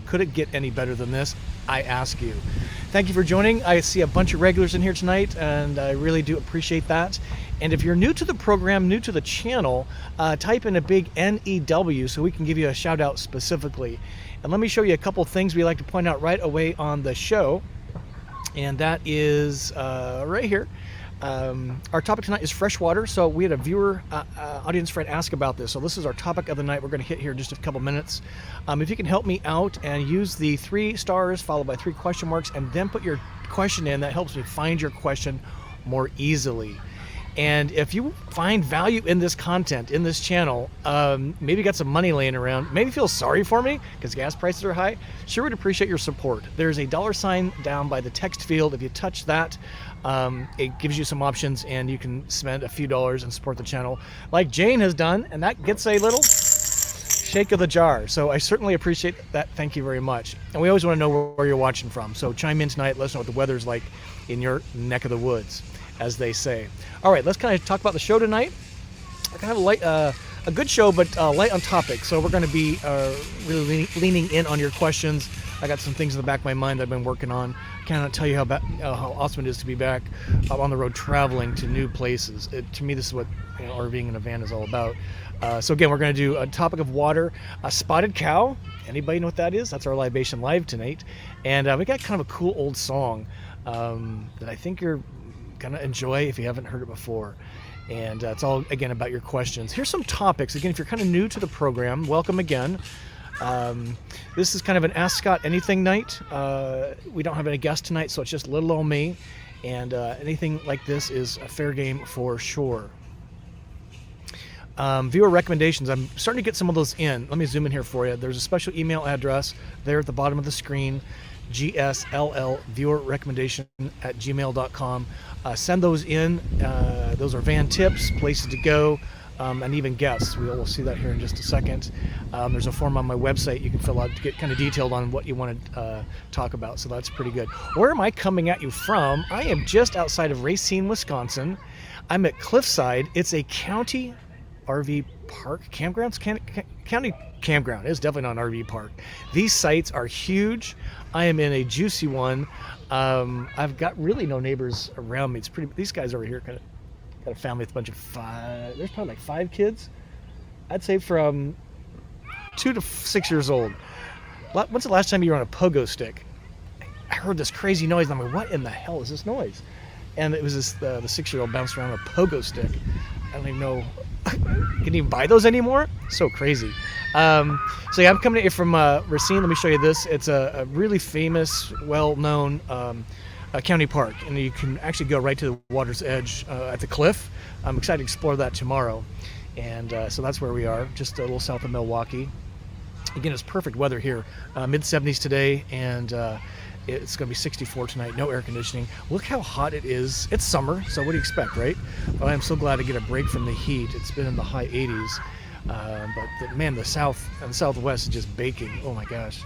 Could it get any better than this? I ask you. Thank you for joining. I see a bunch of regulars in here tonight, and I really do appreciate that. And if you're new to the program, new to the channel, type in a big NEW so we can give you a shout out specifically. And let me show you a couple things we like to point out right away on the show. And that is right here. Our topic tonight is freshwater. So we had a viewer, audience friend ask about this. So this is our topic of the night. We're going to hit here in just a couple minutes. If you can help me out and use the 3 stars followed by 3 question marks and then put your question in, that helps me find your question more easily. And if you find value in this content, in this channel, maybe got some money laying around, maybe feel sorry for me because gas prices are high, sure would appreciate your support. There's a $sign down by the text field. If you touch that, it gives you some options and you can spend a few dollars and support the channel like Jane has done, and that gets a little shake of the jar. So I certainly appreciate that. Thank you very much. And we always want to know where you're watching from. So chime in tonight. Let us know what the weather's like in your neck of the woods, as they say. All right, let's kind of talk about the show tonight. I kind of light, a good show, but light on topic. So we're going to be really leaning in on your questions. I got some things in the back of my mind I've been working on. I cannot tell you how awesome it is to be back on the road traveling to new places. To me, this is what RVing in a van is all about. So again, we're going to do a topic of water, a spotted cow. Anybody know what that is? That's our libation live tonight. And we got kind of a cool old song that I think you're gonna enjoy if you haven't heard it before. And it's all again about your questions. Here's some topics. Again, if you're kind of new to the program, welcome again. This is kind of an Ask Scott Anything night. We don't have any guests tonight, so it's just little old me, and anything like this is a fair game for sure. Viewer recommendations, I'm starting to get some of those in. Let me zoom in here for you. There's a special email address there at the bottom of the screen, gsll@viewerrecommendation@gmail.com. Send those in. Those are van tips, places to go, and even guests. We'll see that here in just a second. There's a form on my website you can fill out to get kind of detailed on what you want to talk about, so that's pretty good. Where am I coming at you from? I am just outside of Racine, Wisconsin. I'm at Cliffside. It's a county RV park, campgrounds, county campground. It's definitely not an RV park. These sites are huge. I am in a juicy one. I've got really no neighbors around me. It's pretty. These guys over here kind of got a family with a bunch of 5. There's probably like 5 kids. I'd say from 2 to 6 years old. When's the last time you were on a pogo stick? I heard this crazy noise, and I'm like, what in the hell is this noise? And it was this the 6-year-old bounced around a pogo stick. I don't even know. You can even buy those anymore? So crazy. So yeah, I'm coming at you from Racine. Let me show you this. It's a really famous, well-known county park, and you can actually go right to the water's edge at the cliff. I'm excited to explore that tomorrow. And so that's where we are, just a little south of Milwaukee. Again, it's perfect weather here. Mid-70s today, and it's going to be 64 tonight, no air conditioning. Look how hot it is. It's summer, so what do you expect, right? But I'm so glad to get a break from the heat. It's been in the high 80s. Man, the south and southwest is just baking. Oh my gosh.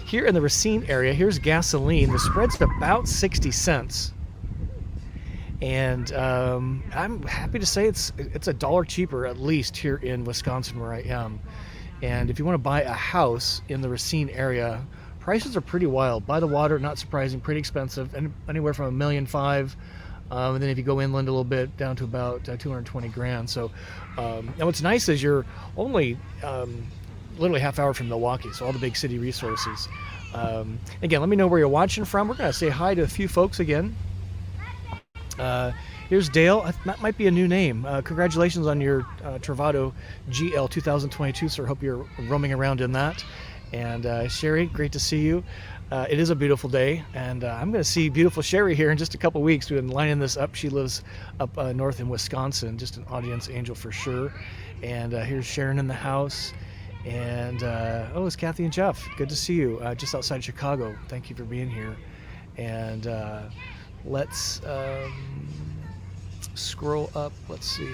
Here in the Racine area, here's gasoline. The spread's about 60 cents. And I'm happy to say it's $1 cheaper, at least here in Wisconsin where I am. And if you want to buy a house in the Racine area, prices are pretty wild. By the water, not surprising, pretty expensive, and anywhere from $1.5 million. And then if you go inland a little bit, down to about 220 grand. So, and what's nice is you're only literally half hour from Milwaukee, so all the big city resources. Again, let me know where you're watching from. We're going to say hi to a few folks again. Here's Dale. That might be a new name. Congratulations on your Travado GL 2022, sir. Hope you're roaming around in that. And Sherry, great to see you. It is a beautiful day, and I'm going to see beautiful Sherry here in just a couple weeks. We've been lining this up. She lives up north in Wisconsin, just an audience angel for sure. And here's Sharon in the house. And it's Kathy and Jeff. Good to see you just outside Chicago. Thank you for being here. And let's scroll up. Let's see.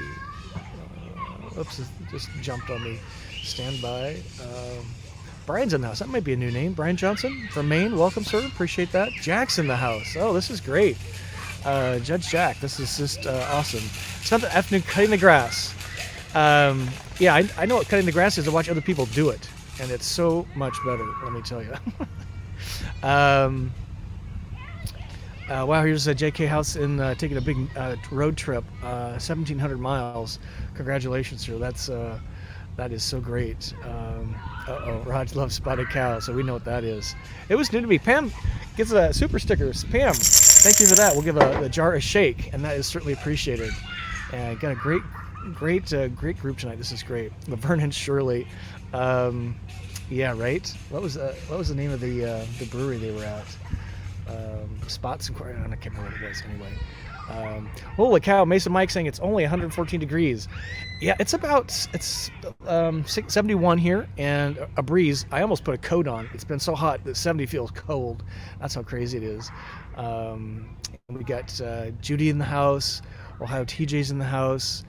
Oops, it just jumped on me. Stand by. Brian's in the house. That might be a new name. Brian Johnson from Maine. Welcome, sir. Appreciate that. Jack's in the house. Oh, this is great. Judge Jack. This is just awesome. Spent the afternoon cutting the grass. Yeah, I know what cutting the grass is. To watch other people do it. and it's so much better, let me tell you. Wow, here's a JK House in taking a big road trip, 1,700 miles. Congratulations, sir. That is so great. Raj loves spotted cow, so we know what that is. It was new to me. Pam gets a super sticker. Pam, thank you for that. We'll give the jar a shake, and that is certainly appreciated. And got a great group tonight. This is great. Laverne and Shirley. Yeah, right. What was the name of the brewery they were at? Spots and I can't remember what it was anyway. Holy cow, Mason Mike saying it's only 114 degrees. Yeah, it's 71 here and a breeze. I almost put a coat on. It's been so hot that 70 feels cold. That's how crazy it is. We got Judy in the house, Ohio TJ's in the house,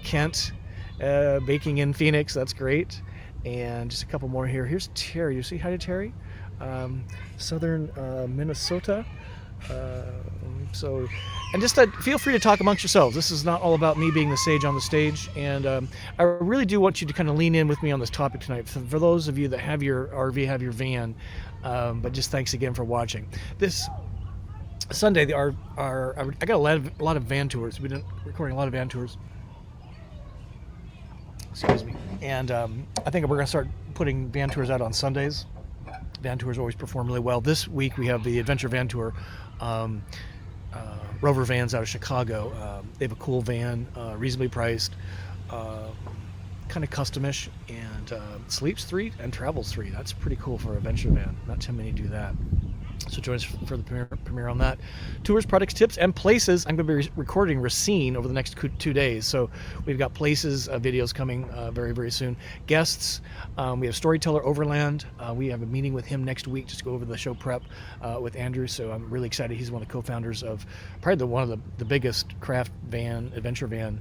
Kent baking in Phoenix. That's great. And just a couple more here. Here's Terry. You see hi to Terry? Southern Minnesota. And just feel free to talk amongst yourselves. This is not all about me being the sage on the stage, and I really do want you to kind of lean in with me on this topic tonight. For those of you that have your RV, have your van, but just thanks again for watching. This Sunday, I got a lot of van tours. We've been recording a lot of van tours. Excuse me. And I think we're going to start putting van tours out on Sundays. Van tours always perform really well. This week we have the Adventure Van Tour. Rover Vans out of Chicago. They have a cool van, reasonably priced, kind of customish, and sleeps 3 and travels 3. That's pretty cool for a venture van. Not too many do that. So join us for the premiere on that. Tours, products, tips, and places. I'm going to be recording Racine over the next 2 days. So we've got places, videos coming very, very soon. Guests, we have Storyteller Overland. We have a meeting with him next week just to go over the show prep with Andrew. So I'm really excited. He's one of the co-founders of probably one of the biggest craft van, adventure van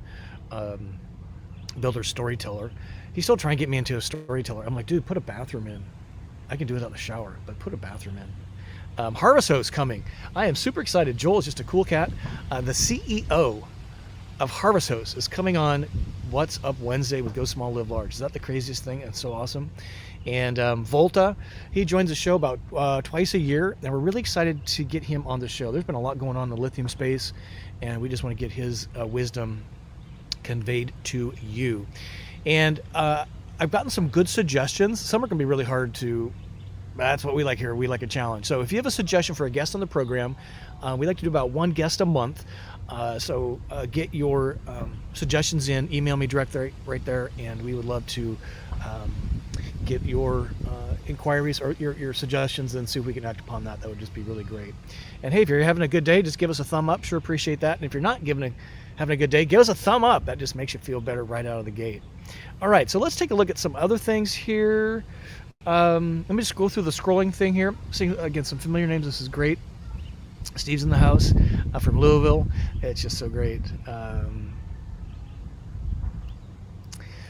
builder, Storyteller. He's still trying to get me into a Storyteller. I'm like, dude, put a bathroom in. I can do it out in the shower, but put a bathroom in. Harvest Host coming. I am super excited. Joel is just a cool cat. The CEO of Harvest Host is coming on What's Up Wednesday with Go Small, Live Large. Is that the craziest thing? It's so awesome. And Volta, he joins the show about twice a year, and we're really excited to get him on the show. There's been a lot going on in the lithium space, and we just want to get his wisdom conveyed to you. And I've gotten some good suggestions. Some are going to be really hard to. That's what we like here. We like a challenge. So if you have a suggestion for a guest on the program, we like to do about 1 guest a month. So get your suggestions in. Email me directly right there, and we would love to get your inquiries or your suggestions and see if we can act upon that. That would just be really great. And hey, if you're having a good day, just give us a thumb up. Sure appreciate that. And if you're not having a good day, give us a thumb up. That just makes you feel better right out of the gate. All right, so let's take a look at some other things here. Let me just go through the scrolling thing here. See, again, some familiar names. This is great. Steve's in the house from Louisville. It's just so great.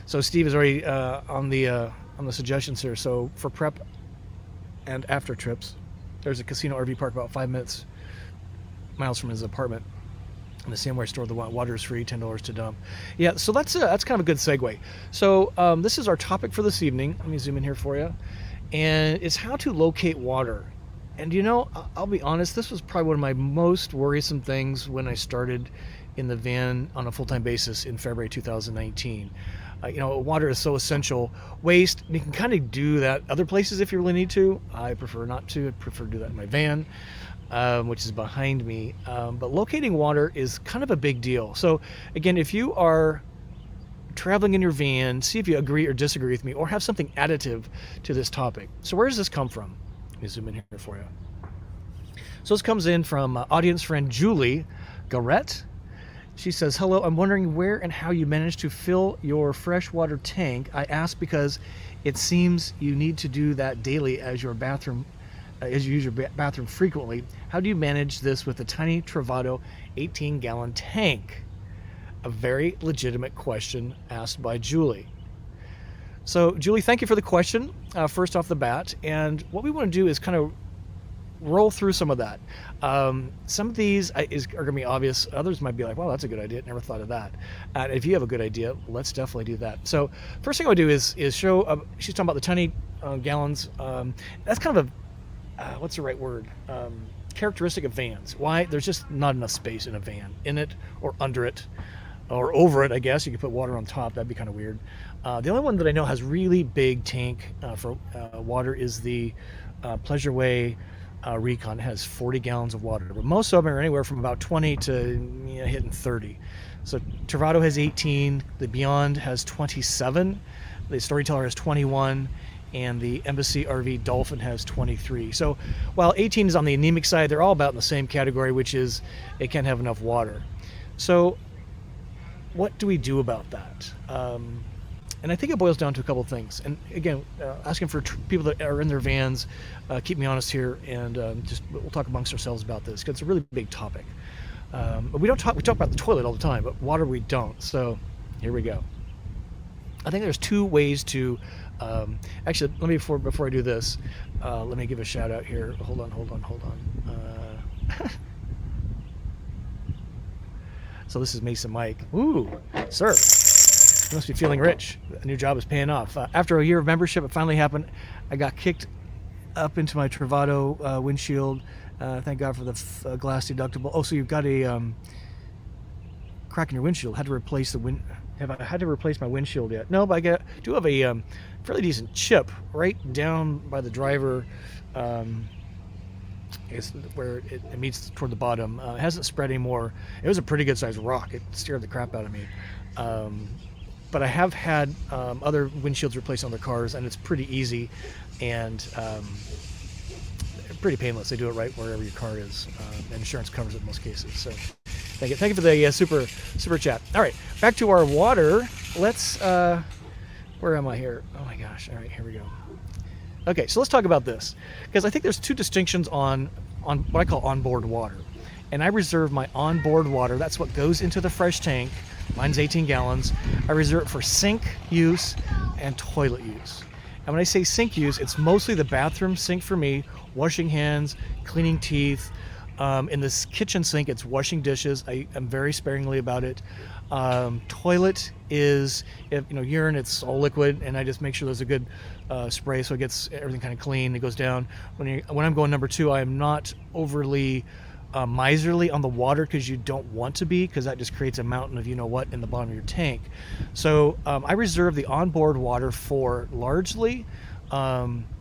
So Steve is already on the suggestions here. So for prep and after trips, there's a casino RV park about 5 miles from his apartment. In the Samware store, the water is free, $10 to dump. Yeah, so that's kind of a good segue. So this is our topic for this evening. Let me zoom in here for you. And it's how to locate water. And you know, I'll be honest, this was probably one of my most worrisome things when I started in the van on a full-time basis in February 2019. You know, water is so essential. Waste, you can kind of do that other places if you really need to. I prefer not to. I prefer to do that in my van. Which is behind me, but locating water is kind of a big deal. So again, if you are traveling in your van, see if you agree or disagree with me or have something additive to this topic. So where does this come from? Let me zoom in here for you. So this comes in from audience friend Julie Garrett. She says, hello, I'm wondering where and how you managed to fill your freshwater tank. I ask because it seems you need to do that daily as you use your bathroom frequently. How do you manage this with a tiny Travado 18-gallon tank? A very legitimate question asked by Julie. So Julie, thank you for the question first off the bat. And what we want to do is kind of roll through some of that. Some of these are going to be obvious. Others might be like, well, that's a good idea. Never thought of that. If you have a good idea, let's definitely do that. So first thing I would do is show, she's talking about the tiny gallons. That's kind of what's the right word? Characteristic of vans. Why? There's just not enough space in a van, in it or under it or over it. I guess you could put water on top. That'd be kind of weird. The only one that I know has really big tank for water is the Pleasureway Recon. It has 40 gallons of water, but most of them are anywhere from about 20 to hitting 30. So Travado has 18, the Beyond has 27, the Storyteller has 21, and the Embassy RV Dolphin has 23. So while 18 is on the anemic side, they're all about in the same category, which is it can't have enough water. So what do we do about that? And I think it boils down to a couple of things. And again, asking for people that are in their vans, keep me honest here, and we'll talk amongst ourselves about this because it's a really big topic. But we talk about the toilet all the time, but water we don't. So here we go. I think there's two ways to, actually, let me, before I do this, let me give a shout out here. Hold on. So this is Mason Mike. Ooh, sir, you must be feeling rich. A new job is paying off. After a year of membership, it finally happened. I got kicked up into my Travado windshield. Thank God for the glass deductible. Oh, so you've got a crack in your windshield. Had to replace the Have I had to replace my windshield yet? No, but I do have a fairly decent chip right down by the driver. It's where it meets toward the bottom. It hasn't spread anymore. It was a pretty good sized rock. It scared the crap out of me. But I have had other windshields replaced on their cars, and it's pretty easy and pretty painless. They do it right wherever your car is, and insurance covers it in most cases. So thank you for the super chat. All right, back to our water. Let's where am I here? Oh my gosh. All right, here we go. Okay, so let's talk about this, because I think there's two distinctions on what I call onboard water. And I reserve my onboard water, that's what goes into the fresh tank, mine's 18 gallons, I reserve it for sink use and toilet use. And when I say sink use, it's mostly the bathroom sink for me, washing hands, cleaning teeth. In this kitchen sink, it's washing dishes. I am very sparingly about it. Toilet is, urine, it's all liquid, and I just make sure there's a good spray so it gets everything kind of clean. It goes down. When I'm going number two, I am not overly miserly on the water, because you don't want to be, because that just creates a mountain of you-know-what in the bottom of your tank. So I reserve the onboard water for largely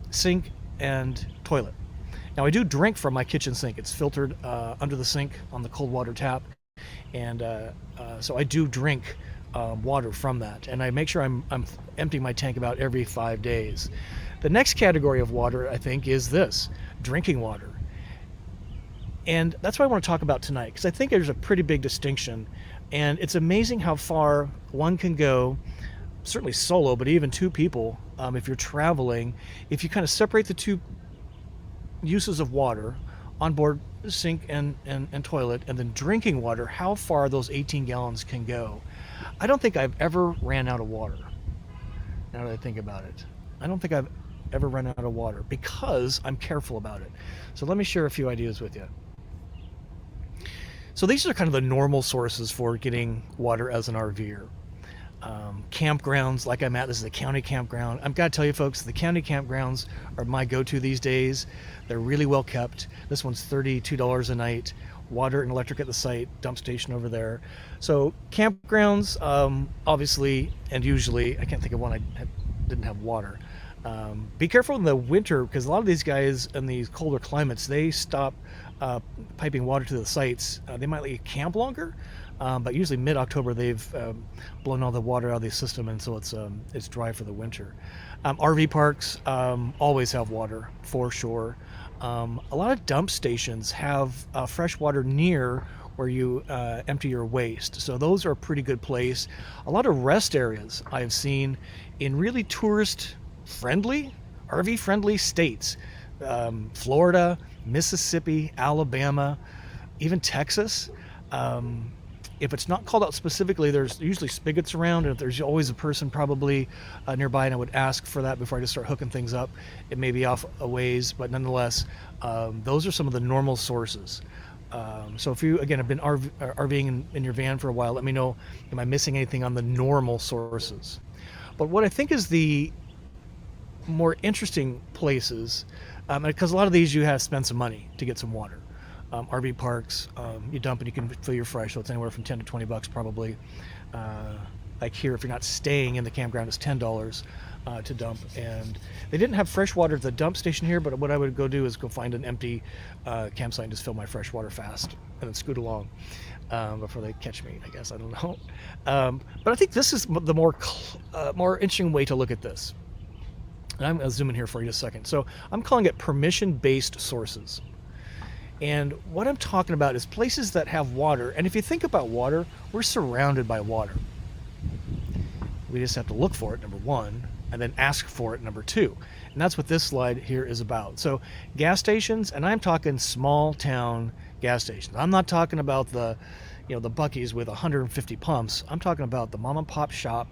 sink and toilet. Now I do drink from my kitchen sink. It's filtered under the sink on the cold water tap, and so I do drink water from that, and I make sure I'm emptying my tank about every 5 days. The next category of water, I think, is this, drinking water. And that's what I want to talk about tonight, because I think there's a pretty big distinction, and it's amazing how far one can go, certainly solo, but even two people, if you're traveling, if you kind of separate the two uses of water, onboard sink and toilet, and then drinking water, how far those 18 gallons can go. I don't think I've ever ran out of water. Now that I think about it, I don't think I've ever run out of water, because I'm careful about it. So let me share a few ideas with you. So these are kind of the normal sources for getting water as an RVer. Campgrounds like I'm at, this is the county campground. I've got to tell you folks, the county campgrounds are my go-to these days. They're really well kept. This one's $32 a night. Water and electric at the site, dump station over there. So campgrounds, obviously, and usually, I can't think of one I didn't have water. Be careful in the winter, because a lot of these guys in these colder climates, they stop piping water to the sites. They might let you camp longer, but usually mid-October they've blown all the water out of the system, and so it's dry for the winter. RV parks always have water, for sure. A lot of dump stations have fresh water near where you empty your waste, so those are a pretty good place. A lot of rest areas I have seen in really tourist-friendly, RV-friendly states. Florida, Mississippi, Alabama, even Texas. If it's not called out specifically, there's usually spigots around, and there's always a person probably nearby, and I would ask for that before I just start hooking things up. It may be off a ways, but nonetheless, those are some of the normal sources. So if you, again, have been RVing in your van for a while, let me know, am I missing anything on the normal sources? But what I think is the more interesting places, because a lot of these you have to spend some money to get some water. RV parks, you dump and you can fill your fresh, so it's anywhere from 10 to 20 bucks probably. Like here, if you're not staying in the campground, it's $10 to dump. And they didn't have fresh water at the dump station here, but what I would go do is go find an empty campsite and just fill my fresh water fast and then scoot along before they catch me, I guess. I don't know. But I think this is the more interesting way to look at this. And I'm going to zoom in here for you just a second. So I'm calling it permission-based sources. And what I'm talking about is places that have water. And if you think about water, we're surrounded by water. We just have to look for it, number one, and then ask for it, number two. And that's what this slide here is about. So gas stations, and I'm talking small town gas stations. I'm not talking about the Buc-ee's with 150 pumps. I'm talking about the mom and pop shop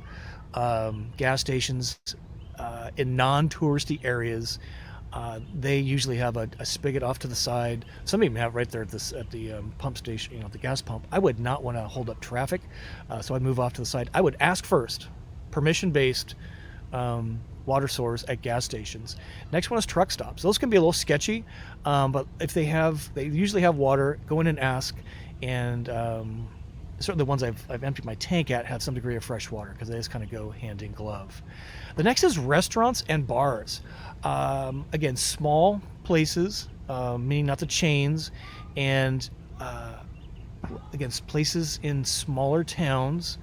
gas stations in non-touristy areas. They usually have a spigot off to the side. Some even have right there at the pump station, the gas pump. I would not want to hold up traffic, so I'd move off to the side. I would ask first, permission-based water source at gas stations. Next one is truck stops. Those can be a little sketchy, but if they usually have water, go in and ask, and certainly the ones I've emptied my tank at have some degree of fresh water because they just kind of go hand in glove. The next is restaurants and bars. Again, small places, meaning not the chains, and again, places in smaller towns,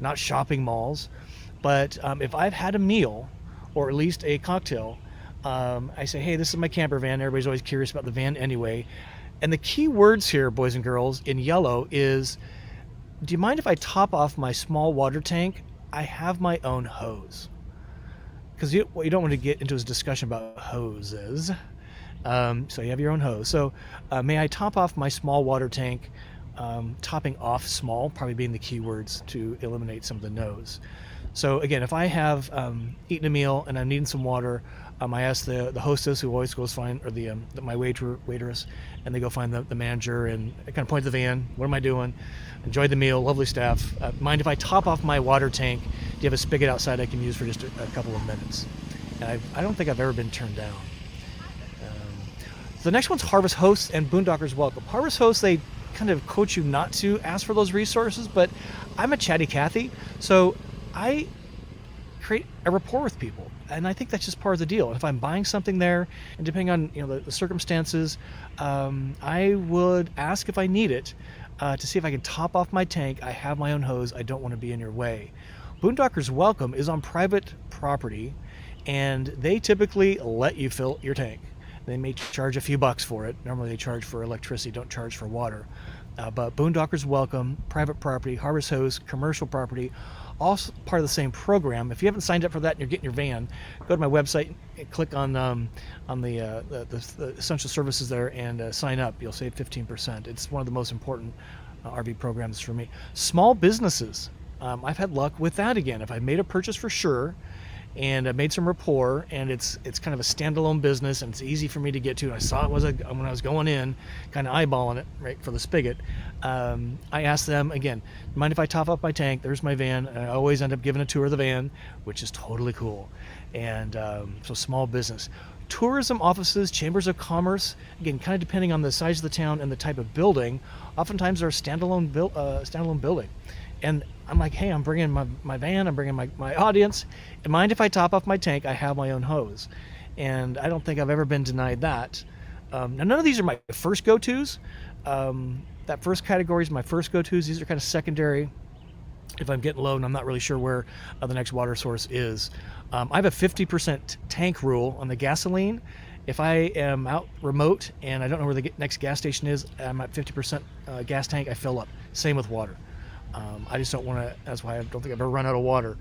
not shopping malls. But if I've had a meal or at least a cocktail, I say, hey, this is my camper van. Everybody's always curious about the van anyway. And the key words here, boys and girls, in yellow is, do you mind if I top off my small water tank? I have my own hose. Because what you don't want to get into is a discussion about hoses. So you have your own hose. So may I top off my small water tank? Topping off small, probably being the key words to eliminate some of the no's. So again, if I have eaten a meal and I'm needing some water, I ask the hostess, who always goes find, or my waitress, and they go find the manager, and I kind of point to the van. What am I doing? Enjoyed the meal, lovely staff. Mind if I top off my water tank? Do you have a spigot outside I can use for just a couple of minutes? And I don't think I've ever been turned down. The next one's Harvest Hosts and Boondockers Welcome. Harvest Hosts, they kind of coach you not to ask for those resources, but I'm a chatty Cathy, so I create a rapport with people, and I think that's just part of the deal. If I'm buying something there, and depending on the circumstances, I would ask if I need it to see if I can top off my tank. I have my own hose. I don't want to be in your way. Boondockers Welcome is on private property, and they typically let you fill your tank. They may charge a few bucks for it. Normally they charge for electricity, don't charge for water. But Boondockers Welcome, private property, Harvest Host, commercial property, all part of the same program. If you haven't signed up for that and you're getting your van, go to my website and click on the essential services there and sign up. You'll save 15%. It's one of the most important RV programs for me. Small businesses. I've had luck with that again. If I made a purchase for sure, and I made some rapport, and it's kind of a standalone business, and it's easy for me to get to. I saw it when I was going in, kind of eyeballing it right for the spigot. I asked them again, mind if I top up my tank? There's my van. And I always end up giving a tour of the van, which is totally cool. And so small business. Tourism offices, chambers of commerce, again, kind of depending on the size of the town and the type of building, oftentimes they're a standalone building. And I'm like, hey, I'm bringing my van, I'm bringing my audience. And mind if I top off my tank? I have my own hose. And I don't think I've ever been denied that. Now, none of these are my first go-tos. That first category is my first go-tos. These are kind of secondary if I'm getting low and I'm not really sure where the next water source is. I have a 50% tank rule on the gasoline. If I am out remote and I don't know where the next gas station is, I'm at 50% gas tank, I fill up. Same with water. I just don't want to. That's why I don't think I've ever run out of water.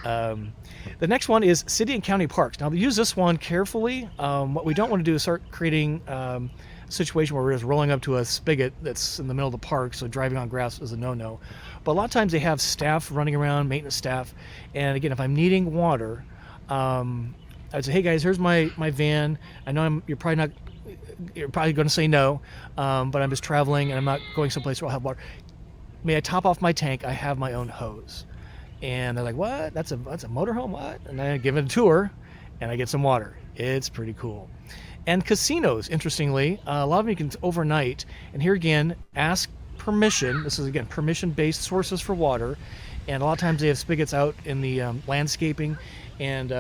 The next one is city and county parks. Now, use this one carefully. What we don't want to do is start creating a situation where we're just rolling up to a spigot that's in the middle of the park, so driving on grass is a no-no. But a lot of times they have staff running around, maintenance staff, and again, if I'm needing water, I'd say, hey guys, here's my van. I know you're probably going to say no, but I'm just traveling and I'm not going someplace where I'll have water. May I top off my tank? I have my own hose. And they're like, what? That's a motorhome? What? And I give it a tour and I get some water. It's pretty cool. And casinos, interestingly, a lot of them you can overnight. And here again, ask permission. This is again permission-based sources for water. And a lot of times they have spigots out in the landscaping. And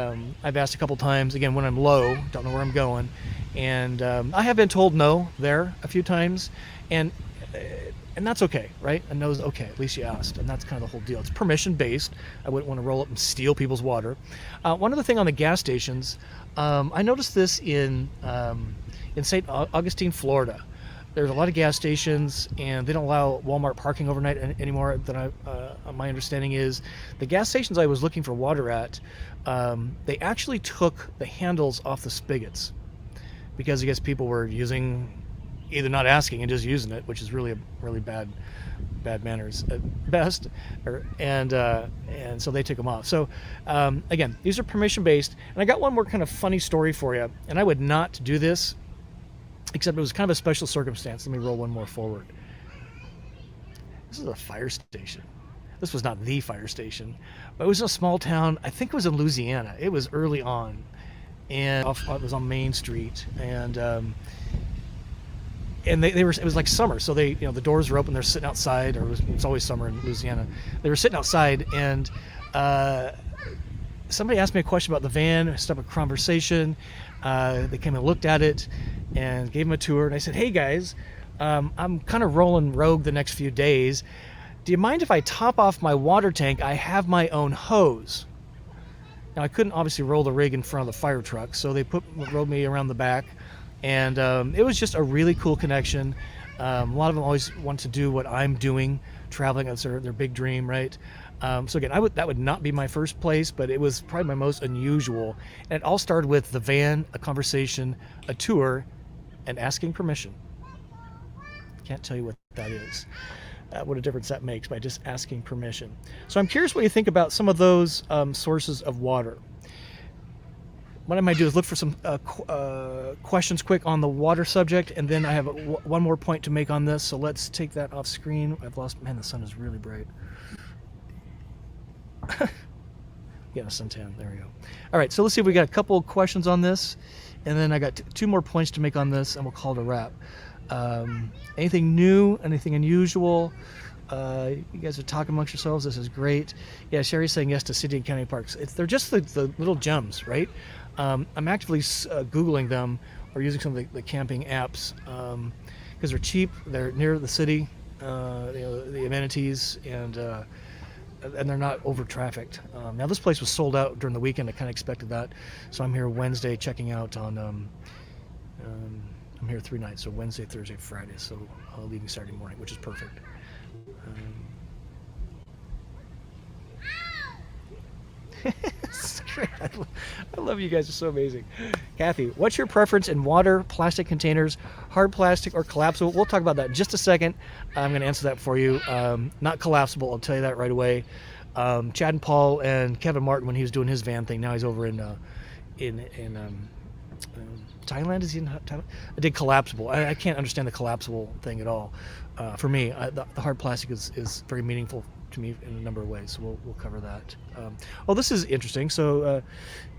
I've asked a couple times, again, when I'm low, don't know where I'm going. And I have been told no there a few times. And that's okay, right? A no's okay, at least you asked. And that's kind of the whole deal. It's permission-based. I wouldn't want to roll up and steal people's water. One other thing on the gas stations, I noticed this in St. Augustine, Florida. There's a lot of gas stations, and they don't allow Walmart parking overnight anymore. My understanding is the gas stations I was looking for water at, they actually took the handles off the spigots because I guess people were either not asking and just using it, which is really bad manners at best, and so they took them off. So again, these are permission based. And I got one more kind of funny story for you, and I would not do this, except it was kind of a special circumstance. Let me roll one more forward. This is a fire station. This was not the fire station, but it was in a small town. I think it was in Louisiana. It was early on, and it was on Main Street, and they were, it was like summer, so they, the doors were open, they're sitting outside, or it's always summer in Louisiana. They were sitting outside, and somebody asked me a question about the van. I started a conversation. They came and looked at it and gave them a tour, and I said, hey guys, I'm kind of rolling rogue the next few days. Do you mind if I top off my water tank? I have my own hose. Now I couldn't obviously roll the rig in front of the fire truck, so they rode me around the back. And it was just a really cool connection. A lot of them always want to do what I'm doing, traveling. That's their big dream, right? So again, that would not be my first place, but it was probably my most unusual. And it all started with the van, a conversation, a tour, and asking permission. Can't tell you what that is. What a difference that makes by just asking permission. So I'm curious what you think about some of those sources of water. What I might do is look for some questions quick on the water subject, and then I have one more point to make on this, so let's take that off screen. Man, the sun is really bright. Getting a suntan, there we go. All right, so let's see if we got a couple of questions on this, and then I got two more points to make on this, and we'll call it a wrap. Anything new, anything unusual? You guys are talking amongst yourselves. This is great. Yeah, Sherry's saying yes to city and county parks. They're just the little gems, right? I'm actively Googling them or using some of the camping apps because they're cheap. They're near the city, the amenities, and they're not over trafficked. Now this place was sold out during the weekend. I kind of expected that, so I'm here Wednesday checking out on. I'm here 3 nights, so Wednesday, Thursday, Friday. So leaving Saturday morning, which is perfect. I love you guys. Are so amazing. Kathy, what's your preference in water, plastic containers, hard plastic, or collapsible? We'll talk about that in just a second. I'm going to answer that for you. Not collapsible, I'll tell you that right away. Chad and Paul and Kevin Martin, when he was doing his van thing, now he's over in Thailand. Is he in Thailand? I did collapsible. I can't understand the collapsible thing at all. For me, the hard plastic is very meaningful to me in a number of ways, so we'll cover that. This is interesting. So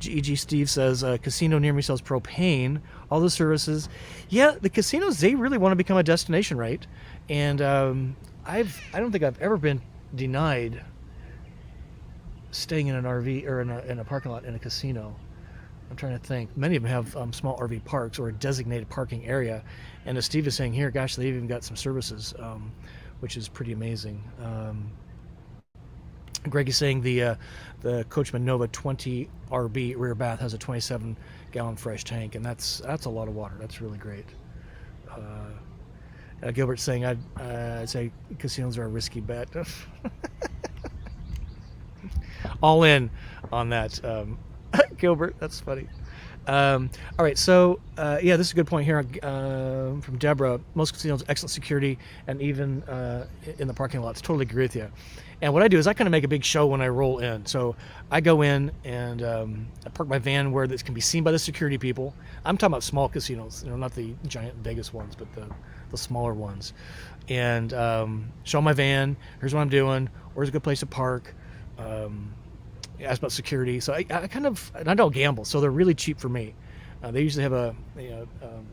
GEG Steve says, casino near me sells propane, all the services. Yeah, the casinos, they really want to become a destination, right? And I don't think I've ever been denied staying in an RV or in a parking lot in a casino. I'm trying to think. Many of them have small RV parks or a designated parking area. And as Steve is saying here, gosh, they've even got some services, which is pretty amazing. Greg is saying the Coachman Nova 20 RB rear bath has a 27-gallon fresh tank, and that's a lot of water. That's really great. Gilbert's saying I'd say casinos are a risky bet. All in on that, Gilbert. That's funny. All right, so yeah, this is a good point here from Deborah. Most casinos, excellent security, and even in the parking lots. Totally agree with you. And what I do is I kind of make a big show when I roll in. So I go in and I park my van where this can be seen by the security people. I'm talking about small casinos, not the giant Vegas ones, but the smaller ones. And show my van. Here's what I'm doing. Where's a good place to park? Ask about security. So I don't gamble, so they're really cheap for me. They usually have a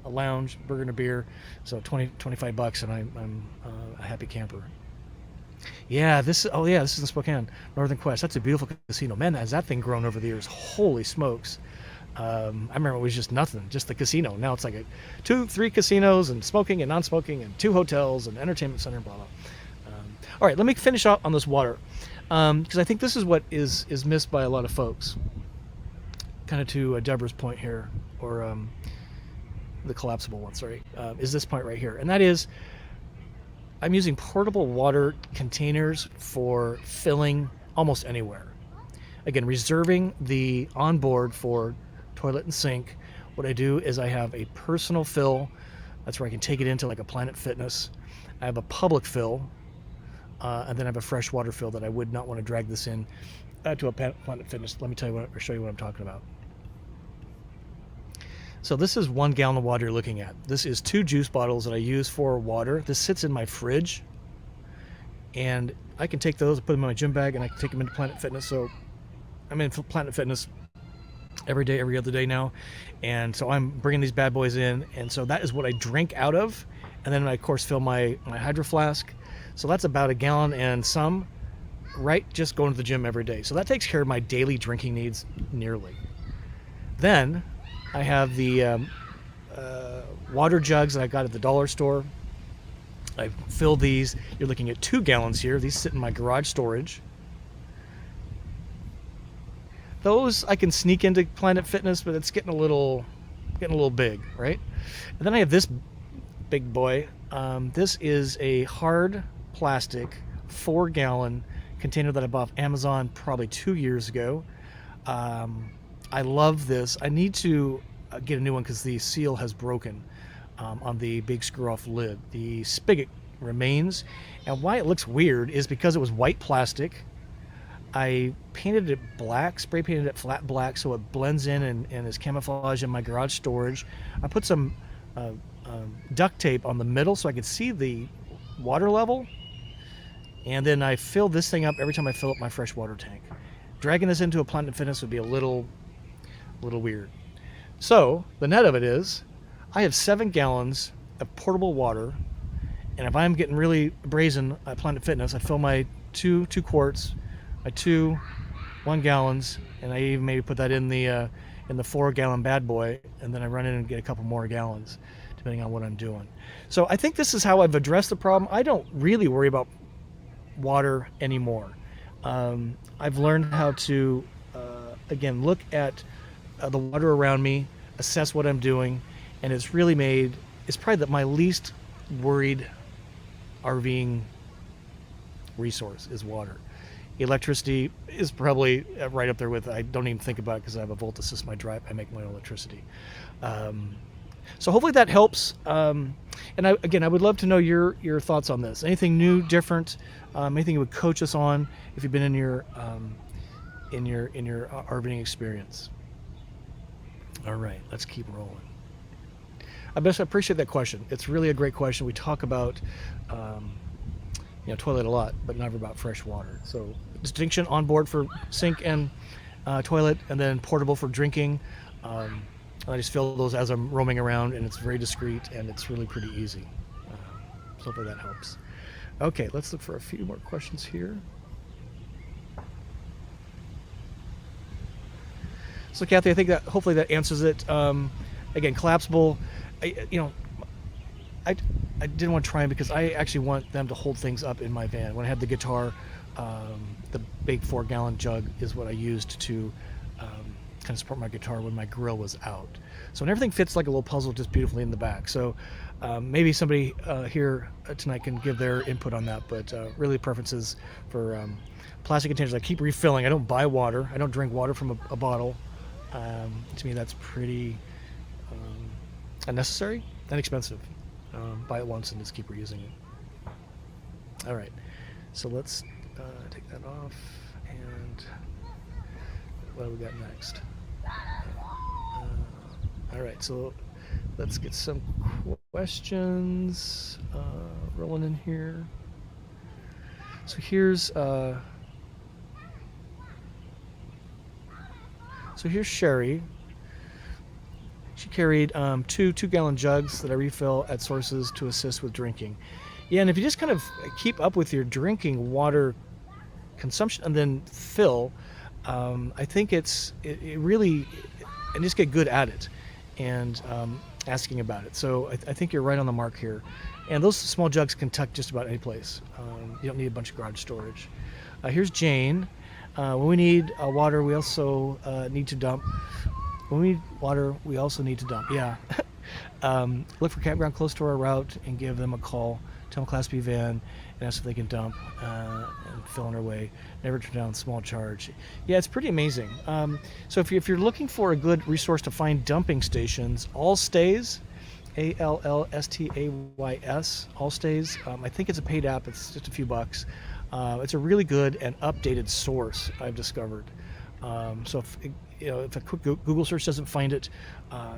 lounge, burger and a beer, so $25, and I'm a happy camper. Yeah, this is in Spokane, Northern Quest. That's a beautiful casino. Man, has that thing grown over the years? Holy smokes! I remember it was just nothing, just the casino. Now it's like 2-3 casinos and smoking and non-smoking and 2 hotels and entertainment center, blah blah. All right, let me finish out on this water, because I think this is what is missed by a lot of folks. Kind of to Deborah's point here, or the collapsible one, sorry, is this point right here. And that is, I'm using portable water containers for filling almost anywhere. Again, reserving the onboard for toilet and sink. What I do is I have a personal fill. That's where I can take it into like a Planet Fitness. I have a public fill. And then I have a freshwater fill that I would not want to drag this in to a Planet Fitness. Let me show you what I'm talking about. So this is 1 gallon of water you're looking at. This is 2 juice bottles that I use for water. This sits in my fridge, and I can take those and put them in my gym bag, and I can take them into Planet Fitness. So I'm in Planet Fitness every day, every other day now, and so I'm bringing these bad boys in, and so that is what I drink out of, and then I of course fill my hydro flask. So that's about 1 gallon and some, right, just going to the gym every day. So that takes care of my daily drinking needs nearly. Then I have the water jugs that I got at the dollar store. I fill these. You're looking at 2 gallons here. These sit in my garage storage. Those I can sneak into Planet Fitness, but it's getting a little big, right? And then I have this big boy. This is a hard plastic 4-gallon container that I bought off Amazon probably 2 years ago. I love this. I need to get a new one because the seal has broken on the big screw-off lid. The spigot remains, and why it looks weird is because it was white plastic. I painted it black, spray painted it flat black so it blends in and is camouflage in my garage storage. I put some duct tape on the middle so I could see the water level, and then I fill this thing up every time I fill up my fresh water tank. Dragging this into a Planet Fitness would be a little weird. So the net of it is I have 7 gallons of portable water, and if I'm getting really brazen at Planet Fitness, I fill my two quarts, my 2 1 gallons, and I even maybe put that in the 4-gallon bad boy, and then I run in and get a couple more gallons depending on what I'm doing. So I think this is how I've addressed the problem. I don't really worry about water anymore. I've learned how to again look at the water around me, assess what I'm doing, and it's probably my least worried RVing resource is water. Electricity is probably right up there with, I don't even think about it because I have a volt system I drive. I make my own electricity. So hopefully that helps. And I would love to know your thoughts on this. Anything new, different, anything you would coach us on if you've been in your RVing experience. All right, let's keep rolling. I appreciate that question. It's really a great question. We talk about toilet a lot, but never about fresh water. So distinction on board for sink and toilet, and then portable for drinking. I just fill those as I'm roaming around, and it's very discreet, and it's really pretty easy. So hopefully that helps. Okay, let's look for a few more questions here. So Kathy, I think that hopefully that answers it. Again, collapsible. I didn't want to try them because I actually want them to hold things up in my van. When I had the guitar, the big 4-gallon jug is what I used to kind of support my guitar when my grill was out. So and everything fits like a little puzzle just beautifully in the back. So maybe somebody here tonight can give their input on that, but really preferences for plastic containers. I keep refilling. I don't buy water. I don't drink water from a bottle. To me, that's pretty unnecessary and expensive. Buy it once and just keep reusing it. All right, so let's take that off. And what do we got next? All right, so let's get some questions rolling in here. So here's Sherry. She carried two 2-gallon jugs that I refill at sources to assist with drinking. Yeah, and if you just kind of keep up with your drinking water consumption and then fill, I think it really, and just get good at it and asking about it. So I think you're right on the mark here. And those small jugs can tuck just about any place. You don't need a bunch of garage storage. Here's Jane. When we need water, we also need to dump. When we need water, we also need to dump. Yeah. Look for campground close to our route and give them a call. Tell them Class B van and ask if they can dump and fill on our way. Never turn down small charge. Yeah, it's pretty amazing. So if you're looking for a good resource to find dumping stations, Allstays, ALLSTAYS, Allstays. I think it's a paid app. It's just a few bucks. It's a really good and updated source, I've discovered. So if a quick Google search doesn't find it,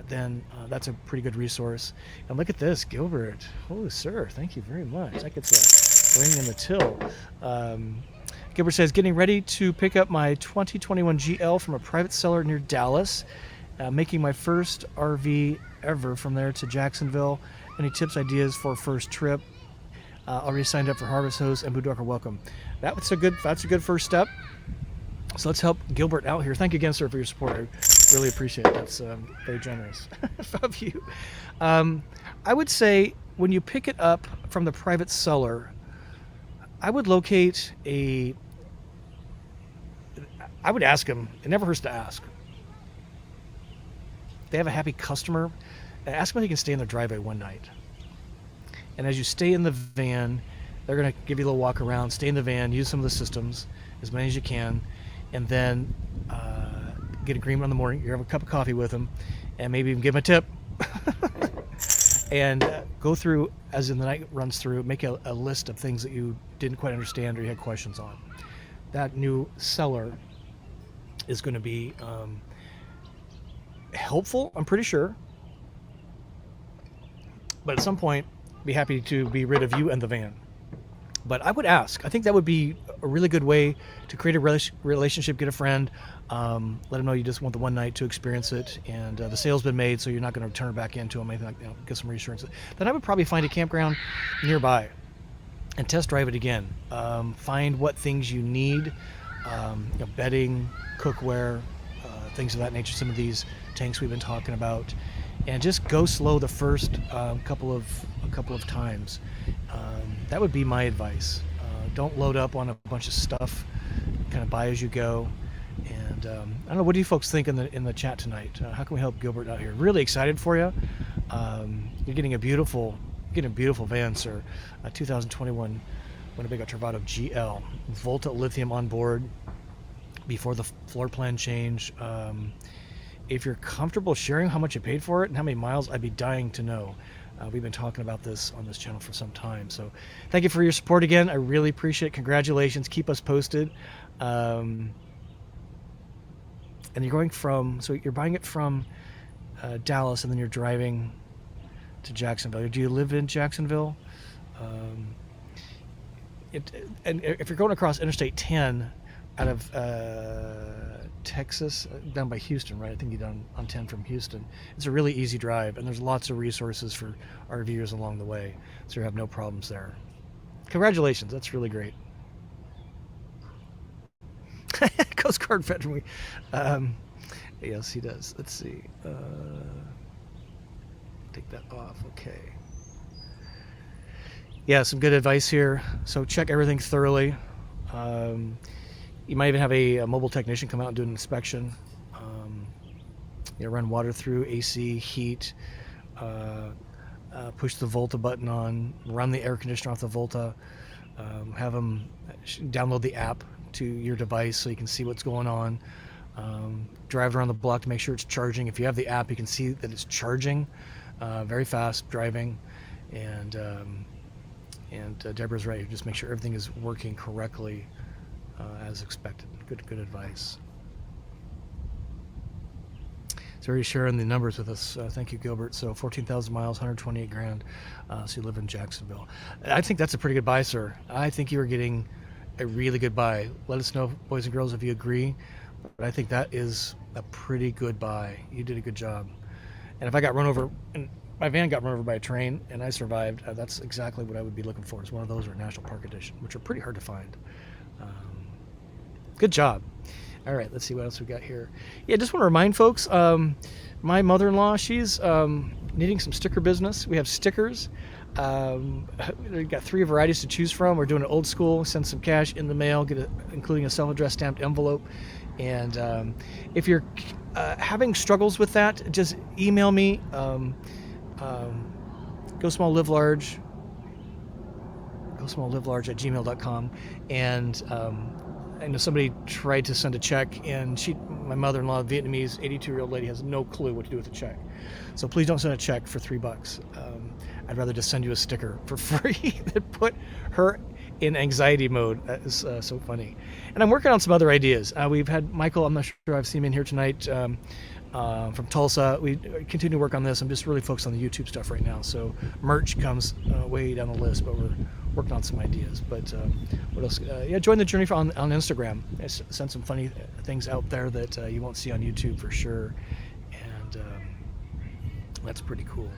then that's a pretty good resource. And look at this, Gilbert. Oh, sir, thank you very much. That gets a ring in the till. Gilbert says, getting ready to pick up my 2021 GL from a private seller near Dallas, making my first RV ever from there to Jacksonville. Any tips, ideas for first trip? Already signed up for Harvest Host and Boondogger Welcome. That's a good first step. So let's help Gilbert out here. Thank you again, sir, for your support. I really appreciate it. That's very generous of you. I would say when you pick it up from the private seller, I would ask them. It never hurts to ask. They have a happy customer. Ask them if they can stay in their driveway one night. And as you stay in the van, they're going to give you a little walk around. Stay in the van, use some of the systems, as many as you can, and then get agreement in the morning. You have a cup of coffee with them, and maybe even give them a tip. And go through, as in the night runs through, make a list of things that you didn't quite understand or you had questions on. That new seller is going to be helpful, I'm pretty sure. But at some point, be happy to be rid of you and the van. But I would ask. I think that would be a really good way to create a relationship, get a friend, let them know you just want the one night to experience it, and the sale's been made, so you're not going to turn it back into them, anything like, get some reassurance. Then I would probably find a campground nearby and test drive it again. Find what things you need, bedding, cookware, things of that nature, some of these tanks we've been talking about, and just go slow the first couple of times. That would be my advice. Don't load up on a bunch of stuff. Kind of buy as you go. And I don't know, what do you folks think in the chat tonight? How can we help Gilbert out here? Really excited for you. You're getting a beautiful van, sir. 2021 Winnebago Travado GL, Volta lithium on board. Before the floor plan change. If you're comfortable sharing how much you paid for it and how many miles, I'd be dying to know. We've been talking about this on this channel for some time. So thank you for your support again. I really appreciate it. Congratulations. Keep us posted. And you're going so you're buying it from Dallas, and then you're driving to Jacksonville. Do you live in Jacksonville? And if you're going across Interstate 10 out of Texas, down by Houston, right? I think you're down on 10 from Houston. It's a really easy drive, and there's lots of resources for RVers along the way, so you have no problems there. Congratulations, that's really great. Coast Guard veteran. Yes, he does. Let's see. Take that off. Okay. Yeah, some good advice here. So check everything thoroughly. You might even have a mobile technician come out and do an inspection. run water through, AC, heat, push the Volta button on, run the air conditioner off the Volta, have them download the app to your device so you can see what's going on, drive around the block to make sure it's charging. If you have the app, you can see that it's charging, very fast driving, and Deborah's right, just make sure everything is working correctly as expected. Good advice. He's already sharing the numbers with us. Thank you, Gilbert. So 14,000 miles, 128 grand. So you live in Jacksonville. I think that's a pretty good buy, sir. I think you are getting a really good buy. Let us know, boys and girls, if you agree. But I think that is a pretty good buy. You did a good job. And if I got run over, and my van got run over by a train, and I survived, that's exactly what I would be looking for. Is one of those or National Park Edition, which are pretty hard to find. Good job. All right, let's see what else we got here. Yeah, just want to remind folks, my mother-in-law, she's needing some sticker business. We have stickers. We've got 3 varieties to choose from. We're doing it old school, send some cash in the mail, including a self-addressed stamped envelope. And if you're having struggles with that, just email me. Go small, live large. Go small, live large at gmail.com. And I know somebody tried to send a check, and my mother-in-law, Vietnamese, 82-year-old lady, has no clue what to do with a check. So please don't send a check for $3. I'd rather just send you a sticker for free than put her in anxiety mode. That is so funny. And I'm working on some other ideas. We've had Michael, I'm not sure I've seen him in here tonight, from Tulsa. We continue to work on this. I'm just really focused on the YouTube stuff right now. So merch comes way down the list, but we're working on some ideas. But what else? Yeah, join the journey on Instagram. I send some funny things out there that you won't see on YouTube for sure. And that's pretty cool.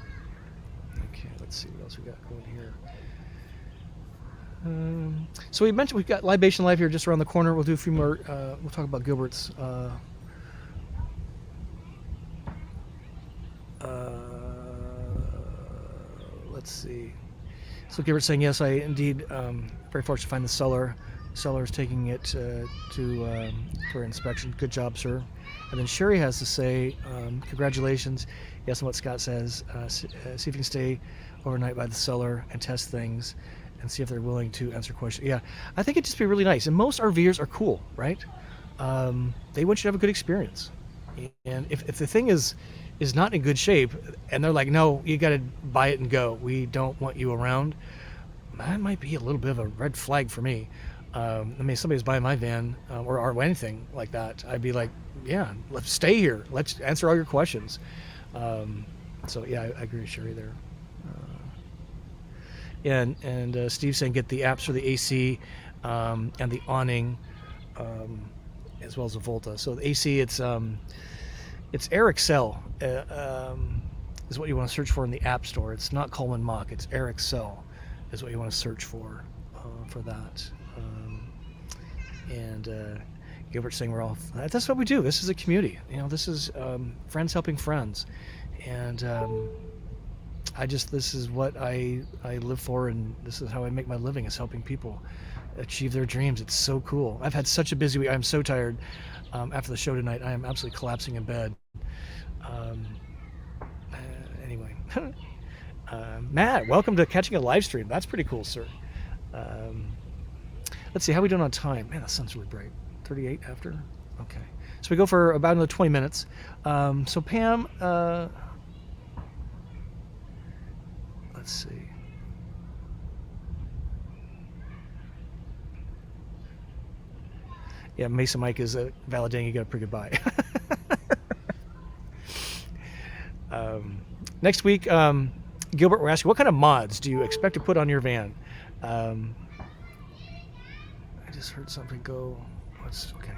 Okay, let's see what else we got going here. So we mentioned we've got Libation Live here just around the corner. We'll do a few more. We'll talk about Gilbert's. Let's see. So Gilbert's saying, yes, I indeed very fortunate to find the seller. The seller is taking it for inspection. Good job, sir. And then Sherry has to say, congratulations. Yes, and what Scott says, see if you can stay overnight by the seller and test things and see if they're willing to answer questions. Yeah, I think it'd just be really nice. And most RVers are cool, right? They want you to have a good experience. And if the thing is not in good shape, and they're like, no, you got to buy it and go, we don't want you around, that might be a little bit of a red flag for me. I mean, if somebody's buying my van or anything like that, I'd be like, yeah, let's stay here. Let's answer all your questions. So yeah, I agree with Sherry there. And Steve's saying get the apps for the AC and the awning, as well as the Volta. So the AC, it's Air Excel is what you want to search for in the App Store. It's not Coleman Mach. It's Air Excel is what you want to search for that. Gilbert's saying we're all. That's what we do. This is a community. This is friends helping friends, and this is what I live for, and this is how I make my living, is helping people achieve their dreams. It's so cool. I've had such a busy week. I'm so tired. After the show tonight, I am absolutely collapsing in bed. Anyway, Matt, welcome to catching a live stream. That's pretty cool, sir. Let's see, how are we doing on time? Man, that sun's really bright. 38 after? Okay. So we go for about another 20 minutes. So Pam, let's see. Yeah, Mesa Mike is validating you got a pretty good buy. Next week, Gilbert, we're asking, what kind of mods do you expect to put on your van? I just heard something go. Okay.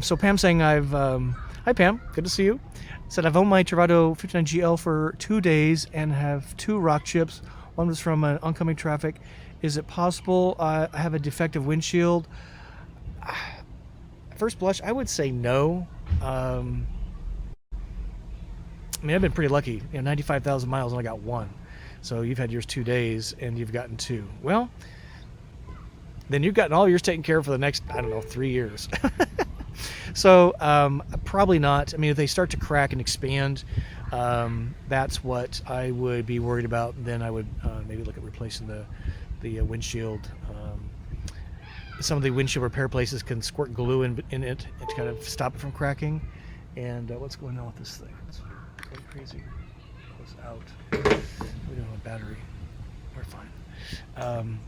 So Pam's saying hi Pam, good to see you. Said I've owned my Travado 59GL for 2 days and have 2 rock chips. One was from oncoming traffic. Is it possible I have a defective windshield? First blush, I would say no. I mean, I've been pretty lucky. 95,000 miles and I got 1. So you've had yours 2 days and you've gotten 2. Well, then you've gotten all yours taken care of for the next, 3 years. So probably not. I mean, if they start to crack and expand, that's what I would be worried about. Then I would maybe look at replacing the windshield. Some of the windshield repair places can squirt glue in it to kind of stop it from cracking. And what's going on with this thing? It's going crazy. It goes out. We don't have a battery. We're fine.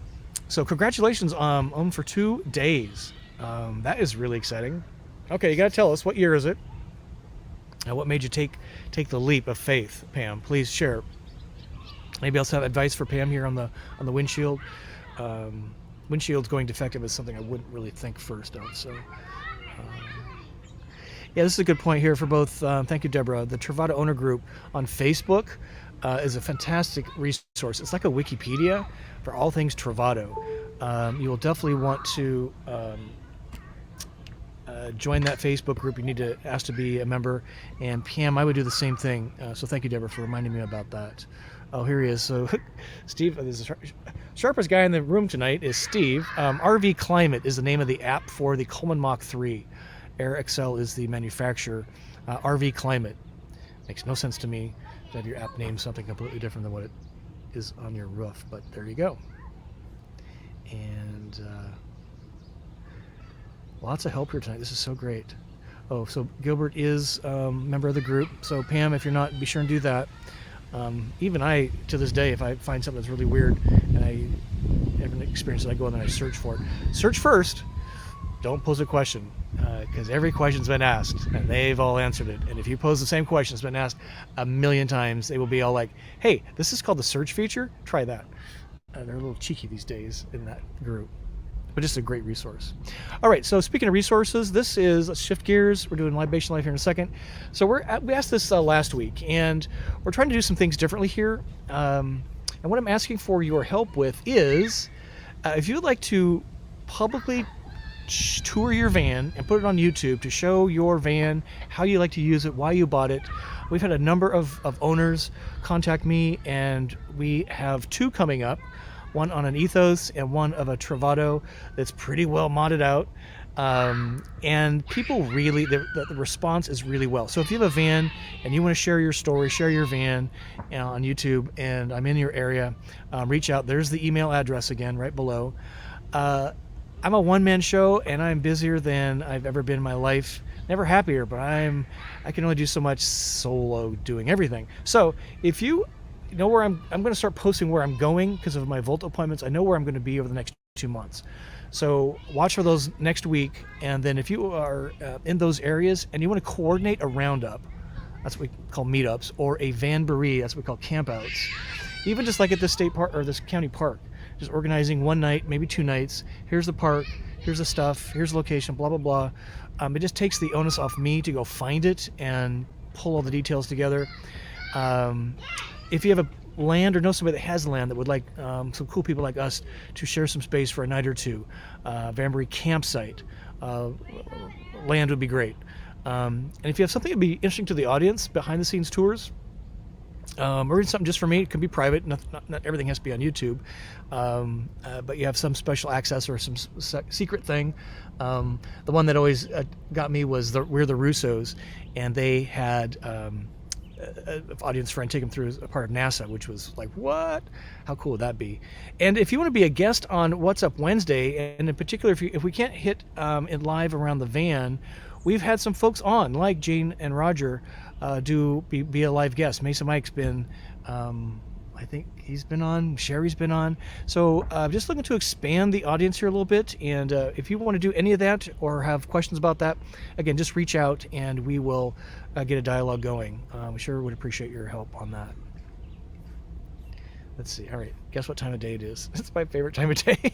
So congratulations on for 2 days. That is really exciting. Okay, you got to tell us, what year is it? And what made you take the leap of faith, Pam? Please share. Maybe also have advice for Pam here on the windshield. Windshield's going defective is something I wouldn't really think first of. So, yeah, this is a good point here for both. Thank you, Deborah. The Travato Owner Group on Facebook is a fantastic resource. It's like a Wikipedia for all things Travato. You will definitely want to join that Facebook group. You need to ask to be a member. And Pam, I would do the same thing. So thank you, Deborah, for reminding me about that. Oh, here he is. So Steve, the sharpest guy in the room tonight is Steve. RV Climate is the name of the app for the Coleman Mach 3. Air Excel is the manufacturer. RV Climate. Makes no sense to me to have your app name something completely different than what it is on your roof, but there you go. And lots of help here tonight. This is so great. Oh, so Gilbert is a member of the group. So Pam, if you're not, be sure and do that. Even I, to this day, if I find something that's really weird and I have an experience that I go in and I search for it. Search first. Don't pose a question, because every question's been asked and they've all answered it. And if you pose the same question that's been asked a million times, they will be all like, hey, this is called the search feature. Try that. They're a little cheeky these days in that group, but just a great resource. All right, so speaking of resources, this is, let's shift gears. We're doing Libation Life here in a second. So we asked this last week, and we're trying to do some things differently here. And what I'm asking for your help with is, if you would like to publicly tour your van and put it on YouTube to show your van, how you like to use it, why you bought it. We've had a number of owners contact me, and we have 2 coming up. One on an Ethos and one of a Travato that's pretty well modded out. And people really, the response is really well. So if you have a van and you want to share your story, share your van on YouTube, and I'm in your area, reach out. There's the email address again right below. I'm a one-man show, and I'm busier than I've ever been in my life. Never happier, but I can only do so much solo doing everything. So if you know where I'm going to start posting where I'm going because of my Volta appointments. I know where I'm going to be over the next 2 months. So watch for those next week. And then if you are in those areas and you want to coordinate a roundup, that's what we call meetups, or a vanboree, that's what we call campouts. Even just like at this state park or this county park, just organizing one night, maybe 2 nights. Here's the park, here's the stuff, here's the location, blah, blah, blah. It just takes the onus off me to go find it and pull all the details together. If you have a land or know somebody that has land that would like some cool people like us to share some space for a night or two, vanboree campsite, land would be great. And if you have something that would be interesting to the audience, behind the scenes tours, or even something just for me, it can be private, not everything has to be on YouTube, but you have some special access or some secret thing. The one that always got me was We're the Russos, and they had an audience friend take them through as a part of NASA, which was like, what? How cool would that be? And if you want to be a guest on What's Up Wednesday, and in particular, if we can't hit it live around the van, we've had some folks on, like Jane and Roger, be a live guest. Mesa Mike's been, I think he's been on, Sherry's been on. So just looking to expand the audience here a little bit. And if you want to do any of that or have questions about that, again, just reach out and we will get a dialogue going. We sure would appreciate your help on that. Let's see. All right. Guess what time of day it is? It's my favorite time of day.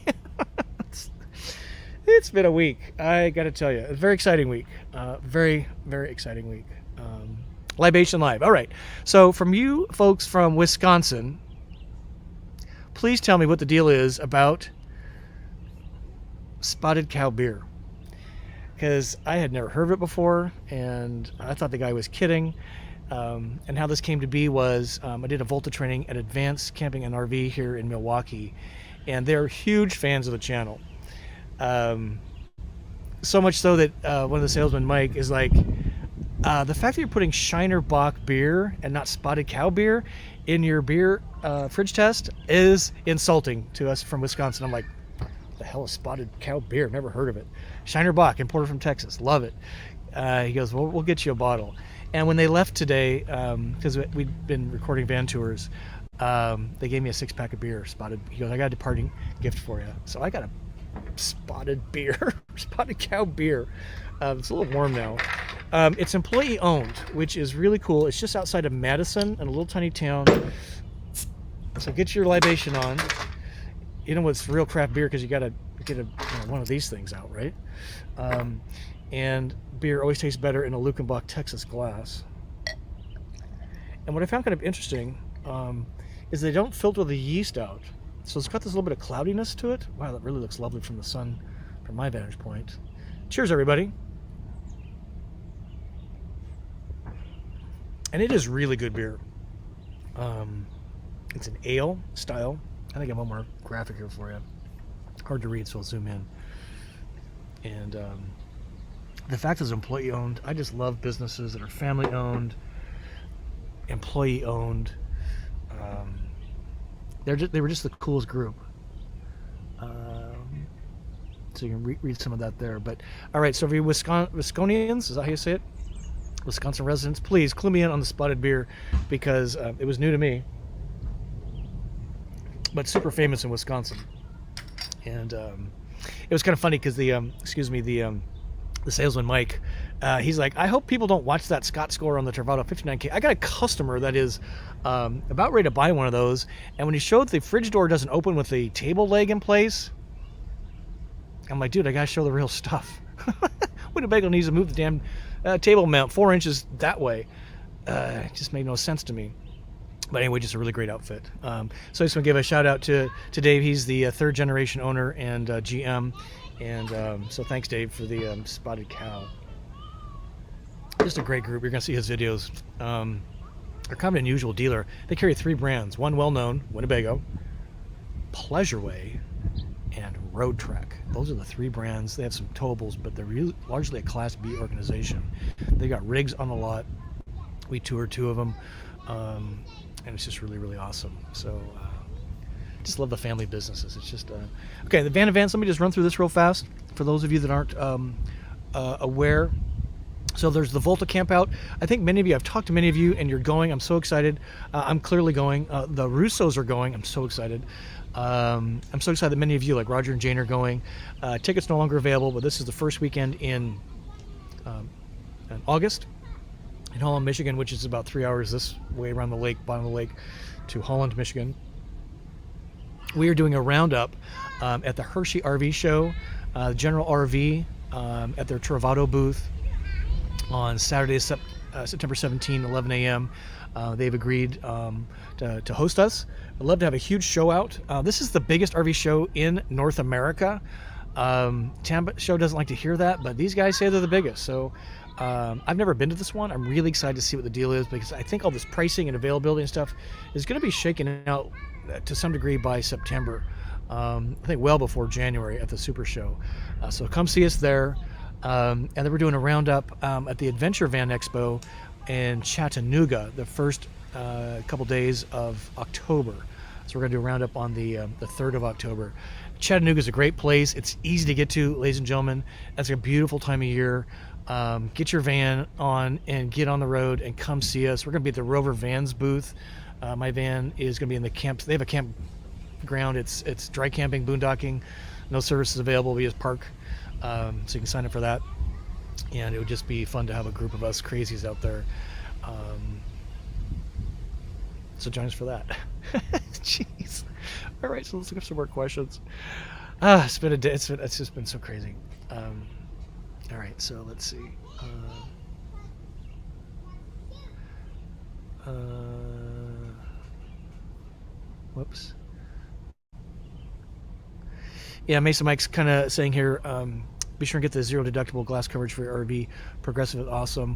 It's been a week. I got to tell you, a very exciting week. Very, very exciting week. Libation Live. All right. So from you folks from Wisconsin, please tell me what the deal is about Spotted Cow beer. Because I had never heard of it before, and I thought the guy was kidding. And how this came to be was I did a Volta training at Advanced Camping and RV here in Milwaukee, and they're huge fans of the channel. So much so that one of the salesmen, Mike, is like, the fact that you're putting Shiner Bock beer and not Spotted Cow beer in your beer fridge test is insulting to us from Wisconsin. I'm like, what the hell is Spotted Cow beer? I've never heard of it. Shiner Bock, imported from Texas. Love it. He goes, well, we'll get you a bottle. And when they left today, because we'd been recording van tours, they gave me a 6-pack of beer, Spotted. He goes, I got a departing gift for you. So I got a Spotted beer, Spotted Cow beer. It's a little warm now. It's employee owned, which is really cool. It's just outside of Madison in a little tiny town. So get your libation on. You know what's real craft beer, because you got to get one of these things out, right? And beer always tastes better in a Luckenbach, Texas glass. And what I found kind of interesting is they don't filter the yeast out. So it's got this little bit of cloudiness to it. Wow, that really looks lovely from the sun, from my vantage point. Cheers, everybody. And it is really good beer. It's an ale style. I think I have one more graphic here for you. Hard to read, so I'll zoom in. And the fact is employee owned. I just love businesses that are family owned, employee owned. They were just the coolest group. So you can read some of that there. But all right, so for you Wisconians, is that how you say it? Wisconsin residents, please clue me in on the Spotted beer, because it was new to me, but super famous in Wisconsin. And it was kind of funny because the salesman Mike, he's like, I hope people don't watch that Scott score on the Travato 59K. I got a customer that is about ready to buy one of those, and when he showed the fridge door doesn't open with the table leg in place, I'm like, dude, I gotta show the real stuff. Winnebago needs to move the damn table mount 4 inches that way. It just made no sense to me. But anyway, just a really great outfit. So I just want to give a shout out to Dave. He's the third generation owner and GM. And so thanks, Dave, for the Spotted Cow. Just a great group. You're going to see his videos. They're kind of an unusual dealer. They carry 3 brands. One well-known, Winnebago, Pleasureway, and Road Trek. Those are the 3 brands. They have some towables, but they're largely a Class B organization. They got rigs on the lot. We toured 2 of them. And it's just really, really awesome. So just love the family businesses. It's just okay. The van events, let me just run through this real fast for those of you that aren't aware. So there's the Volta camp out. I think many of you, I've talked to many of you, and you're going. I'm so excited. I'm clearly going. The Russos are going. I'm so excited. I'm so excited that many of you, like Roger and Jane, are going. Tickets no longer available, but this is the first weekend in August in Holland, Michigan, which is about 3 hours this way around the lake, bottom of the lake, to Holland, Michigan. We are doing a roundup at the Hershey RV show, General RV, at their Travato booth on Saturday, September 17, 11 a.m. They've agreed to host us. I'd love to have a huge show out. This is the biggest RV show in North America. Tampa show doesn't like to hear that, but these guys say they're the biggest. So I've never been to this one. I'm really excited to see what the deal is, because I think all this pricing and availability and stuff is going to be shaken out to some degree by September. I think well before January at the Super Show. So come see us there. And then we're doing a roundup at the Adventure Van Expo in Chattanooga the first couple days of October. So we're going to do a roundup on the 3rd of October. Chattanooga is a great place. It's easy to get to, ladies and gentlemen. That's a beautiful time of year. Get your van on and get on the road and come see us. We're going to be at the Rover Vans booth. My van is going to be in the camp. They have a campground. It's dry camping, boondocking. No services available. We just park. So you can sign up for that. And it would just be fun to have a group of us crazies out there. So join us for that. Jeez. All right, so let's look up some more questions. It's been a day. It's just been so crazy. All right, so let's see. Whoops. Yeah, Mesa Mike's kind of saying here, be sure and get the 0 deductible glass coverage for your RV. Progressive is awesome.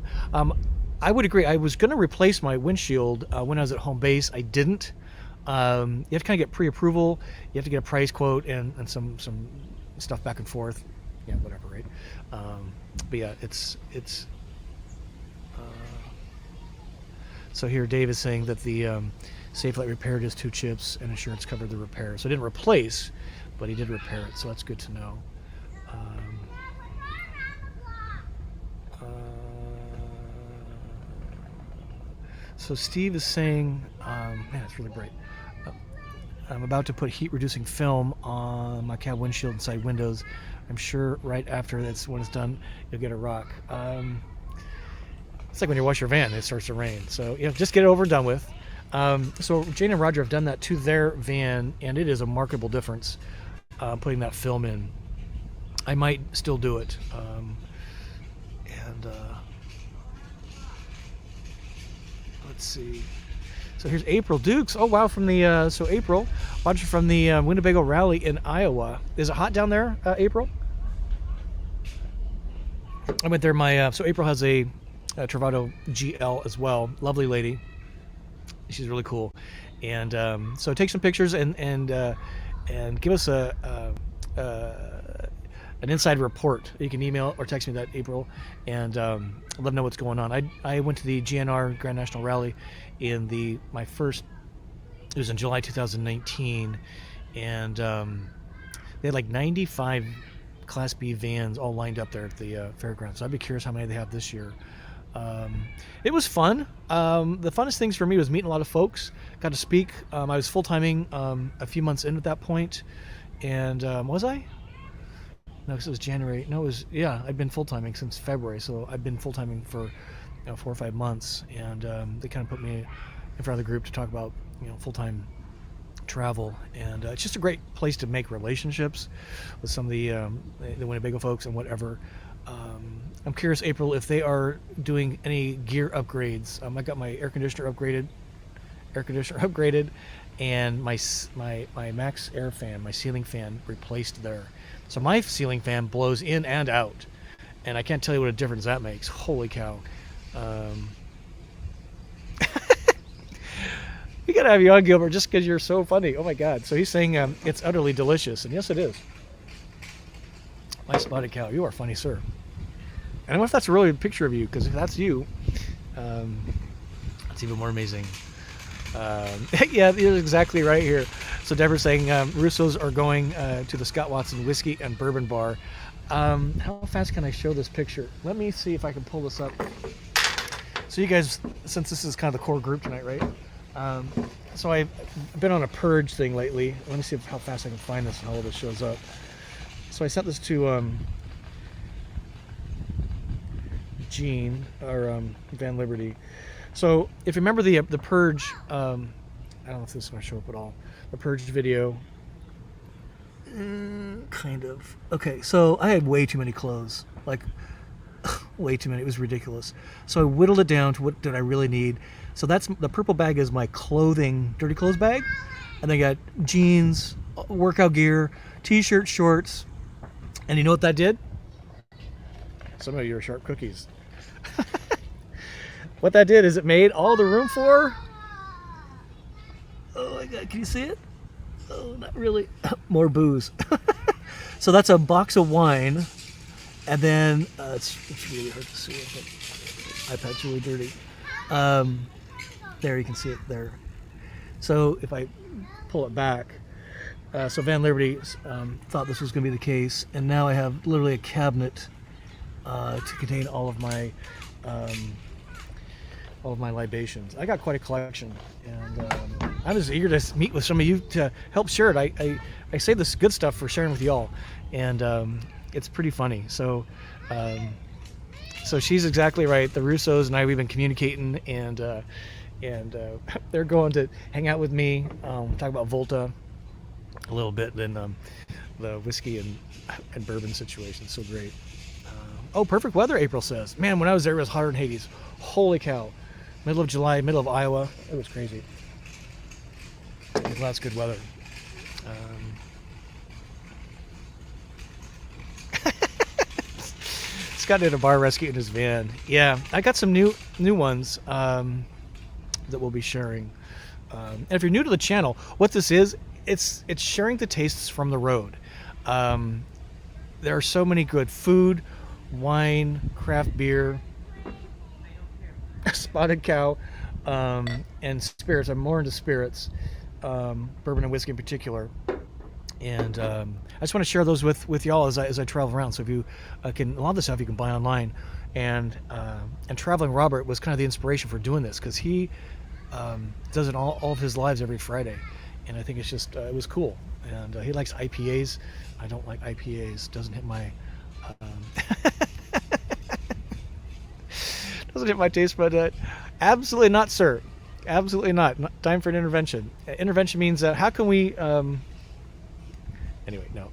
I would agree. I was going to replace my windshield when I was at home base. I didn't. You have to kind of get pre-approval. You have to get a price quote and some stuff back and forth. yeah, whatever, right? But yeah, it's so here Dave is saying that the Safe Light repaired his 2 chips and insurance covered the repair. So it didn't replace, but he did repair it. So that's good to know. So Steve is saying, man, it's really bright. I'm about to put heat-reducing film on my cab windshield and side windows. I'm sure right after that's when it's done, you'll get a rock. It's like when you wash your van, it starts to rain. So just get it over and done with. So Jane and Roger have done that to their van, and it is a marketable difference putting that film in. I might still do it. Let's see. So here's April Dukes. Oh wow, from the so April, watching from the Winnebago Rally in Iowa. Is it hot down there, April? I went there. My so April has a Travado GL as well. Lovely lady. She's really cool, and so take some pictures and give us an inside report. You can email or text me that, April, and let them know what's going on. I went to the GNR Grand National Rally in my first. It was in July 2019, and they had like 95 Class B vans all lined up there at the fairgrounds. So I'd be curious how many they have this year. It was fun. The funnest things for me was meeting a lot of folks. Got to speak. I was full-timing a few months in at that point, and was I? No, because it was January. No, it was, yeah, I've been full-timing since February, so I've been full-timing for 4 or 5 months, and they kind of put me in front of the group to talk about full-time travel, and it's just a great place to make relationships with some of the Winnebago folks and whatever. I'm curious, April, if they are doing any gear upgrades. I got my air conditioner upgraded, and my Max Air fan, my ceiling fan, replaced there. So my ceiling fan blows in and out, and I can't tell you what a difference that makes. Holy cow. We gotta have you on, Gilbert, just because you're so funny. Oh my God. So he's saying it's utterly delicious, and yes it is. My spotted cow, you are funny, sir. I don't know if that's really a picture of you, because if that's you, it's even more amazing. Yeah, you're exactly right here. So Deborah's saying Russo's are going to the Scott Watson Whiskey and Bourbon Bar. How fast can I show this picture? Let me see if I can pull this up. So you guys, since this is kind of the core group tonight, right? So I've been on a purge thing lately. Let me see how fast I can find this and how this shows up. So I sent this to Gene, or Van Liberty. So if you remember the purge, I don't know if this is going to show up at all. The purge video, kind of. Okay, so I had way too many clothes, like way too many. It was ridiculous. So I whittled it down to what did I really need. So that's the purple bag is my clothing, dirty clothes bag, and I got jeans, workout gear, t-shirts, shorts, and you know what that did? Some of you are sharp cookies. What that did is it made all the room for, oh my God, can you see it? Oh, not really. More booze. So that's a box of wine, and then it's really hard to see. iPad's really dirty. There, you can see it there. So if I pull it back, so Van Liberty thought this was going to be the case, and now I have literally a cabinet to contain all of my libations. I got quite a collection, and I'm just eager to meet with some of you to help share it. I say this good stuff for sharing with y'all, and it's pretty funny. So so she's exactly right. The Russos and I, we've been communicating, and they're going to hang out with me, talk about Volta a little bit, then the whiskey and bourbon situation. So great. Oh, perfect weather, April says. Man, when I was there, it was hotter than Hades. Holy cow. Middle of July, middle of Iowa. It was crazy. Well, that's good weather. Scott did a bar rescue in his van. Yeah, I got some new ones that we'll be sharing. And if you're new to the channel, what this is, it's sharing the tastes from the road. there are so many good food, wine, craft beer, spotted cow, and spirits. I'm more into spirits, bourbon and whiskey in particular. And I just want to share those with y'all as I travel around. So if you can, a lot of the stuff you can buy online. And Traveling Robert was kind of the inspiration for doing this, because he does it all of his lives every Friday. And I think it's just, it was cool. And he likes IPAs. I don't like IPAs. Doesn't hit my doesn't hit my taste bud. Absolutely not, sir. Absolutely not. Time for an intervention. Intervention means how can we anyway, no.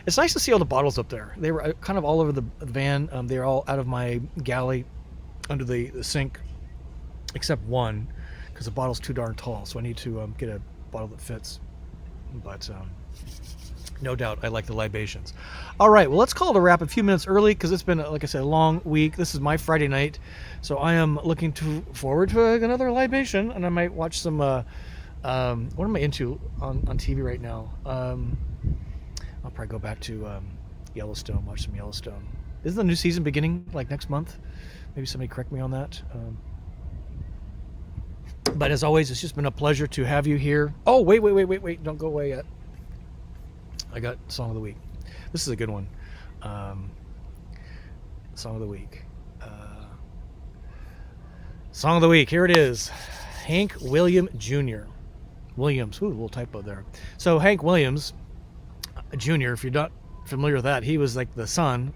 It's nice to see all the bottles up there. They were kind of all over the van. They were all out of my galley under the sink, except one, because the bottle's too darn tall. So I need to get a bottle that fits. But no doubt I like the libations. All right, well, let's call it a wrap a few minutes early, because it's been, like I said, a long week. This is my Friday night, so I am looking forward to another libation, and I might watch some, what am I into on TV right now? I'll probably go back to Yellowstone, watch some Yellowstone. Isn't the new season beginning like next month? Maybe somebody correct me on that. But as always, it's just been a pleasure to have you here. Oh, wait. Don't go away yet. I got Song of the Week. This is a good one. Song of the Week. Song of the Week. Here it is. Hank William Jr. Williams. Ooh, a little typo there. So Hank Williams Jr., if you're not familiar with that, he was like the son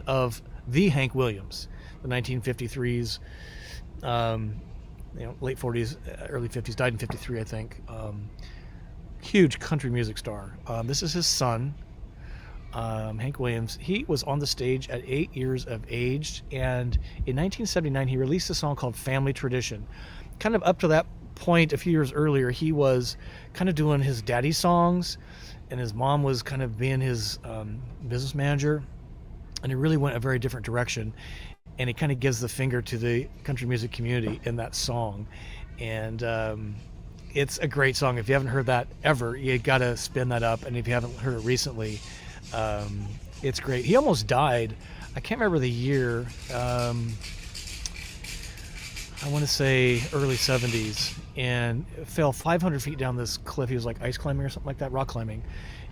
of the Hank Williams, the 1953s, late 40s, early 50s, died in 53, I think. Huge country music star. This is his son, Hank Williams. He was on the stage at 8 years of age, and in 1979 he released a song called Family Tradition. Kind of up to that point, a few years earlier, he was kind of doing his daddy songs, and his mom was kind of being his business manager, and it really went a very different direction. And he kind of gives the finger to the country music community in that song. And it's a great song. If you haven't heard that ever, you got to spin that up. And if you haven't heard it recently, it's great. He almost died. I can't remember the year. I want to say early 70s, and fell 500 feet down this cliff. He was like ice climbing or something like that, rock climbing.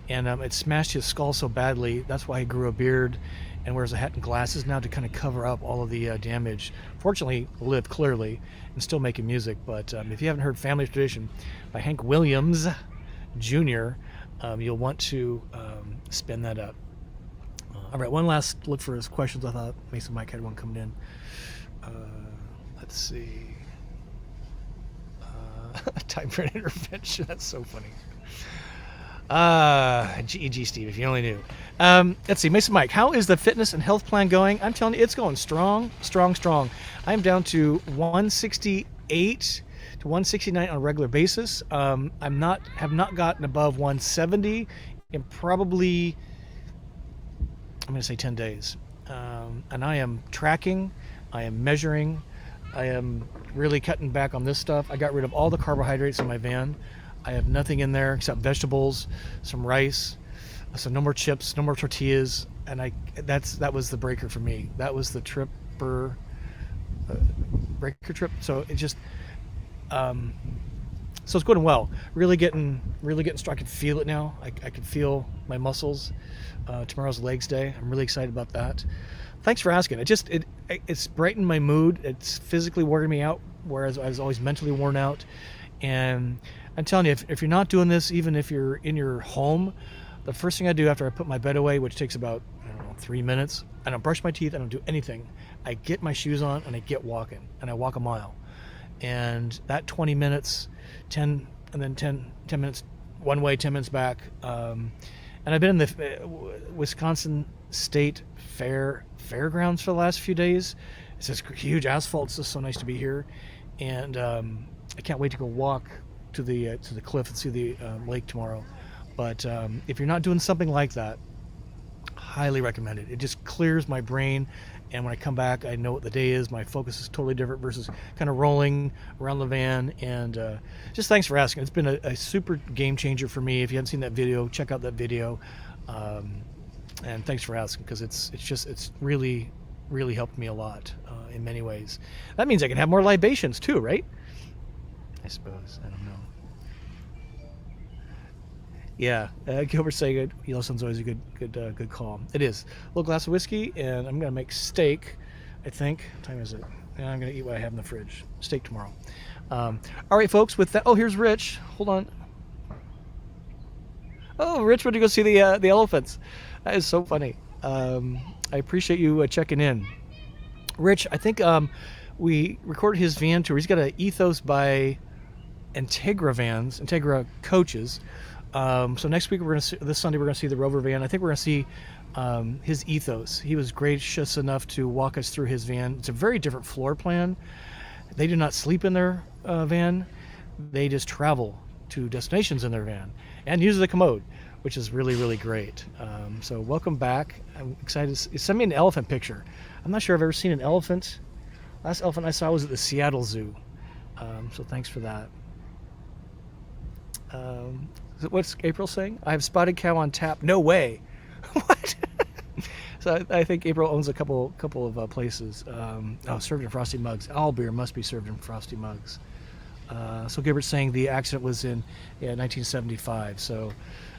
And it smashed his skull so badly. That's why he grew a beard and wears a hat and glasses now to kind of cover up all of the damage. Fortunately, lived clearly and still making music. But if you haven't heard Family Tradition by Hank Williams Jr., you'll want to spin that up. All right, one last look for his questions. I thought Mason Mike had one coming in. Let's see. Time for an intervention. That's so funny. GEG Steve, if you only knew. Let's see, Mason Mike, how is the fitness and health plan going? I'm telling you, it's going strong. I'm down to 168 to 169 on a regular basis. Have not gotten above 170 in probably, I'm going to say 10 days. And I am tracking, I am measuring, I am really cutting back on this stuff. I got rid of all the carbohydrates in my van. I have nothing in there except vegetables, some rice, so no more chips, no more tortillas, and that was the breaker for me. That was the breaker trip. So it just so it's going well. Really getting strong. I can feel it now. I can feel my muscles. Tomorrow's legs day. I'm really excited about that. Thanks for asking. It's brightened my mood. It's physically wearing me out, whereas I was always mentally worn out. And I'm telling you, if you're not doing this, even if you're in your home, the first thing I do after I put my bed away, which takes about 3 minutes, I don't brush my teeth, I don't do anything. I get my shoes on and I get walking, and I walk a mile. And that 20 minutes, 10 minutes one way, 10 minutes back. And I've been in the Wisconsin State Fairgrounds for the last few days. It's this huge asphalt. It's just so nice to be here. And I can't wait to go walk to the cliff and see the lake tomorrow. But if you're not doing something like that, highly recommend it. It just clears my brain, and when I come back, I know what the day is. My focus is totally different versus kind of rolling around the van. And just thanks for asking. It's been a super game changer for me. If you haven't seen that video, check out that video. And thanks for asking, because it's really helped me a lot in many ways. That means I can have more libations too, right? I suppose. I don't know. Yeah, Gilbert saying Yellowstone's always a good call. It is. A little glass of whiskey, and I'm gonna make steak. I think. What time is it? And I'm gonna eat what I have in the fridge. Steak tomorrow. All right, folks. With that, oh, here's Rich. Hold on. Oh, Rich, went to go see the elephants. That is so funny. I appreciate you checking in. Rich, I think we recorded his van tour. He's got an Ethos by Integra coaches. So next week this Sunday we're gonna see the Rover van. I think we're gonna see his Ethos. He was gracious enough to walk us through his van. It's a very different floor plan. They do not sleep in their van. They just travel to destinations in their van and use the commode, which is really great. So welcome back. I'm excited. Send me an elephant picture. I'm not sure I've ever seen an elephant. Last elephant I saw was at the Seattle Zoo. So thanks for that. What's April saying? I have spotted cow on tap. No way. What? So I think April owns a couple of places. Served in frosty mugs. All beer must be served in frosty mugs. So Gilbert's saying the accident was in 1975. So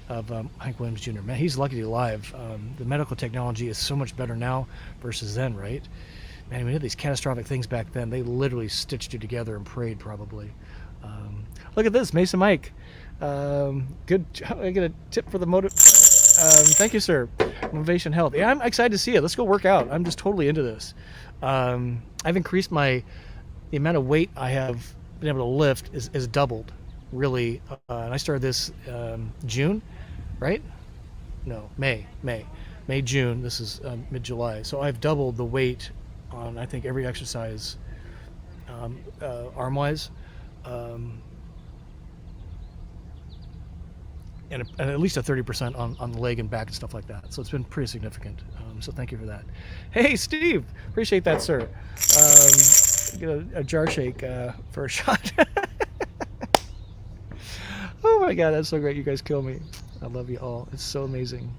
of Hank Williams Jr. Man, he's lucky to be alive. The medical technology is so much better now versus then, right? Man, we had these catastrophic things back then. They literally stitched you together and prayed, probably. Look at this, Mason Mike. Good. I get a tip for the motive. Thank you, sir. Motivation Health. Yeah, I'm excited to see it. Let's go work out. I'm just totally into this. I've increased the amount of weight I have been able to lift is doubled, really. And I started this June, right? No, May, June. This is mid-July. So I've doubled the weight on, I think, every exercise, arm-wise. And at least a 30% on the leg and back and stuff like that. So it's been pretty significant. So thank you for that. Hey, Steve, appreciate that, sir. Get a jar shake for a shot. Oh my God, that's so great. You guys kill me. I love you all. It's so amazing.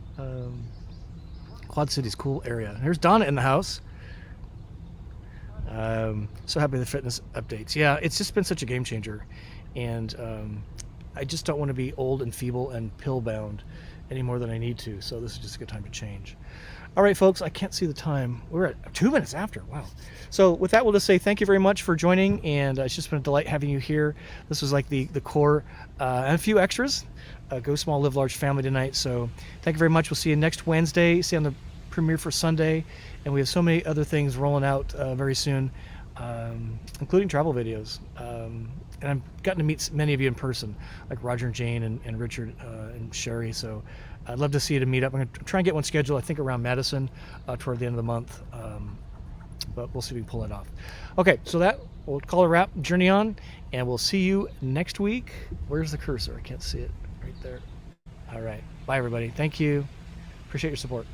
Quad City's cool area. Here's Donna in the house. So happy with the fitness updates. Yeah, it's just been such a game changer. And I just don't want to be old and feeble and pill bound any more than I need to. So this is just a good time to change. All right, folks, I can't see the time. We're at 2 minutes after. Wow. So with that, we'll just say thank you very much for joining. And it's just been a delight having you here. This was like the core and a few extras. Go small, live large family tonight. So thank you very much. We'll see you next Wednesday. See you on the premiere for Sunday. And we have so many other things rolling out very soon, including travel videos. And I've gotten to meet many of you in person, like Roger and Jane and Richard and Sherry. So I'd love to see you to meet up. I'm going to try and get one scheduled, I think, around Madison toward the end of the month. But we'll see if we can pull it off. Okay, so we'll call it a wrap. Journey on, and we'll see you next week. Where's the cursor? I can't see it. Right there. All right. Bye, everybody. Thank you. Appreciate your support.